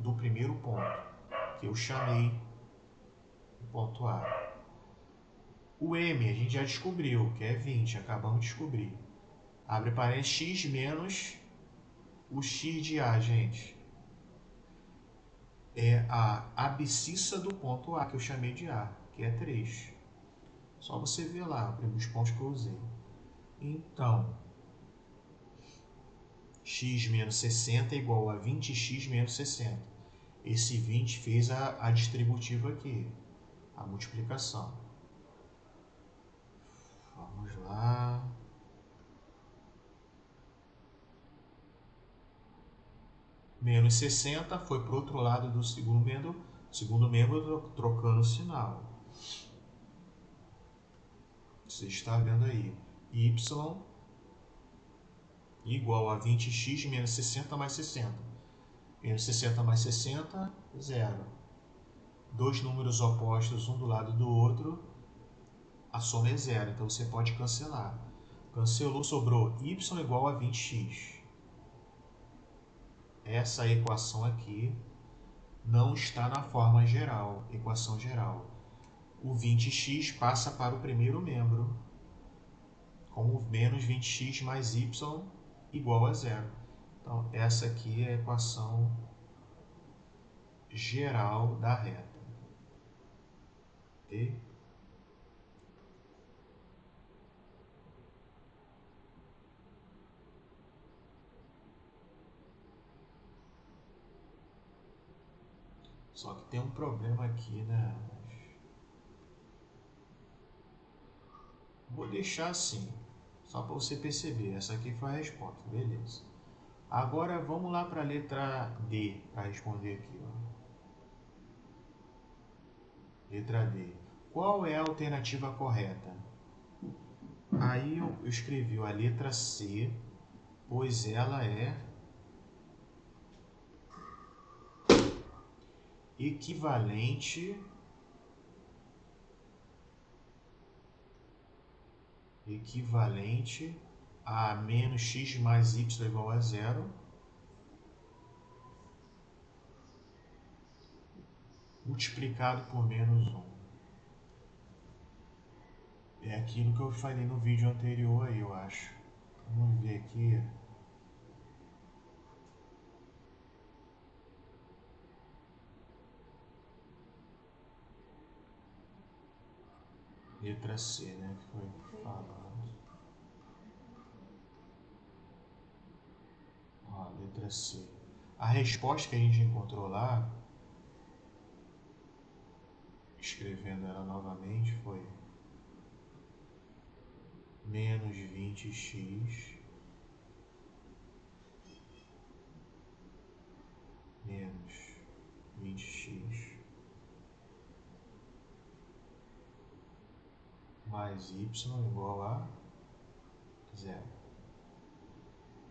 do primeiro ponto, que eu chamei de ponto A. O m a gente já descobriu, que é 20, acabamos de descobrir. Abre parênteses, x menos o x de a, gente. É a abscissa do ponto A, que eu chamei de A, que é 3. Só você ver lá os pontos que eu usei. Então, x menos 60 é igual a 20x menos 60. Esse 20 fez a distributiva aqui, a multiplicação. Vamos lá. Menos 60 foi para o outro lado do segundo membro trocando o sinal. Você está vendo aí, y igual a 20x menos 60 mais 60. Menos 60 mais 60, 0. Dois números opostos, um do lado do outro, a soma é 0. Então você pode cancelar. Cancelou, sobrou y igual a 20x. Essa equação aqui não está na forma geral, equação geral. O 20x passa para o primeiro membro, como menos 20x mais y igual a 0. Então, essa aqui é a equação geral da reta. Ok? Só que tem um problema aqui, né? Vou deixar assim, só para você perceber. Essa aqui foi a resposta, beleza. Agora vamos lá para a letra D, para responder aqui. Ó. Letra D. Qual é a alternativa correta? Aí eu escrevi a letra C, pois ela é equivalente a menos x mais y igual a 0, multiplicado por menos 1. É aquilo que eu falei no vídeo anterior aí, eu acho. Vamos ver aqui. Letra C, né? Que foi falado. Ó, letra C. A resposta que a gente encontrou lá, escrevendo ela novamente, foi menos 20x menos 20x mais y igual a 0.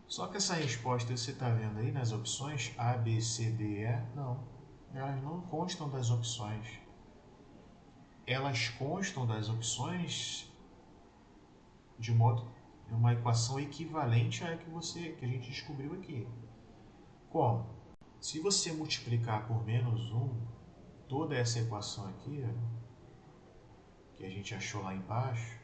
Só que essa resposta você está vendo aí nas opções A, B, C, D, E, não. Elas não constam das opções. Elas constam das opções de modo uma equação equivalente à que a gente descobriu aqui. Como? Se você multiplicar por menos 1 toda essa equação aqui, que a gente achou lá embaixo,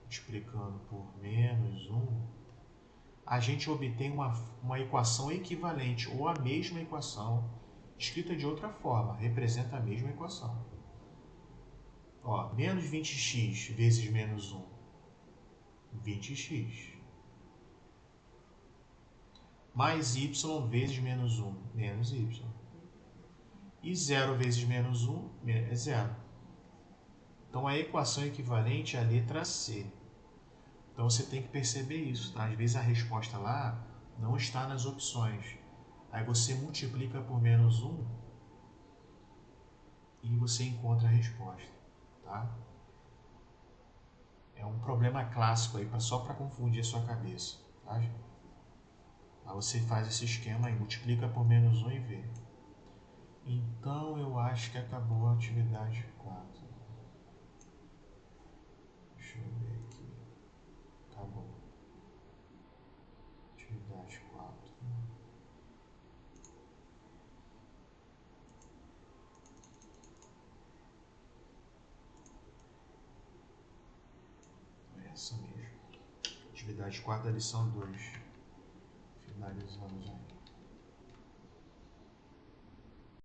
multiplicando por menos 1, a gente obtém uma equação equivalente, ou a mesma equação, escrita de outra forma, representa a mesma equação. Ó, menos 20x vezes menos 1, 20x. Mais y vezes menos 1, menos y. E 0 vezes menos 1 é 0. Então, a equação equivalente é a letra C. Então, você tem que perceber isso, tá? Às vezes a resposta lá não está nas opções. Aí você multiplica por menos 1 e você encontra a resposta, tá? É um problema clássico aí, só para confundir a sua cabeça, tá? Aí você faz esse esquema aí, multiplica por menos 1 e vê. Então, eu acho que acabou a atividade 4. Deixa eu ver aqui. Acabou. Atividade 4. É essa mesmo. Atividade 4 da lição 2. Finalizamos aí.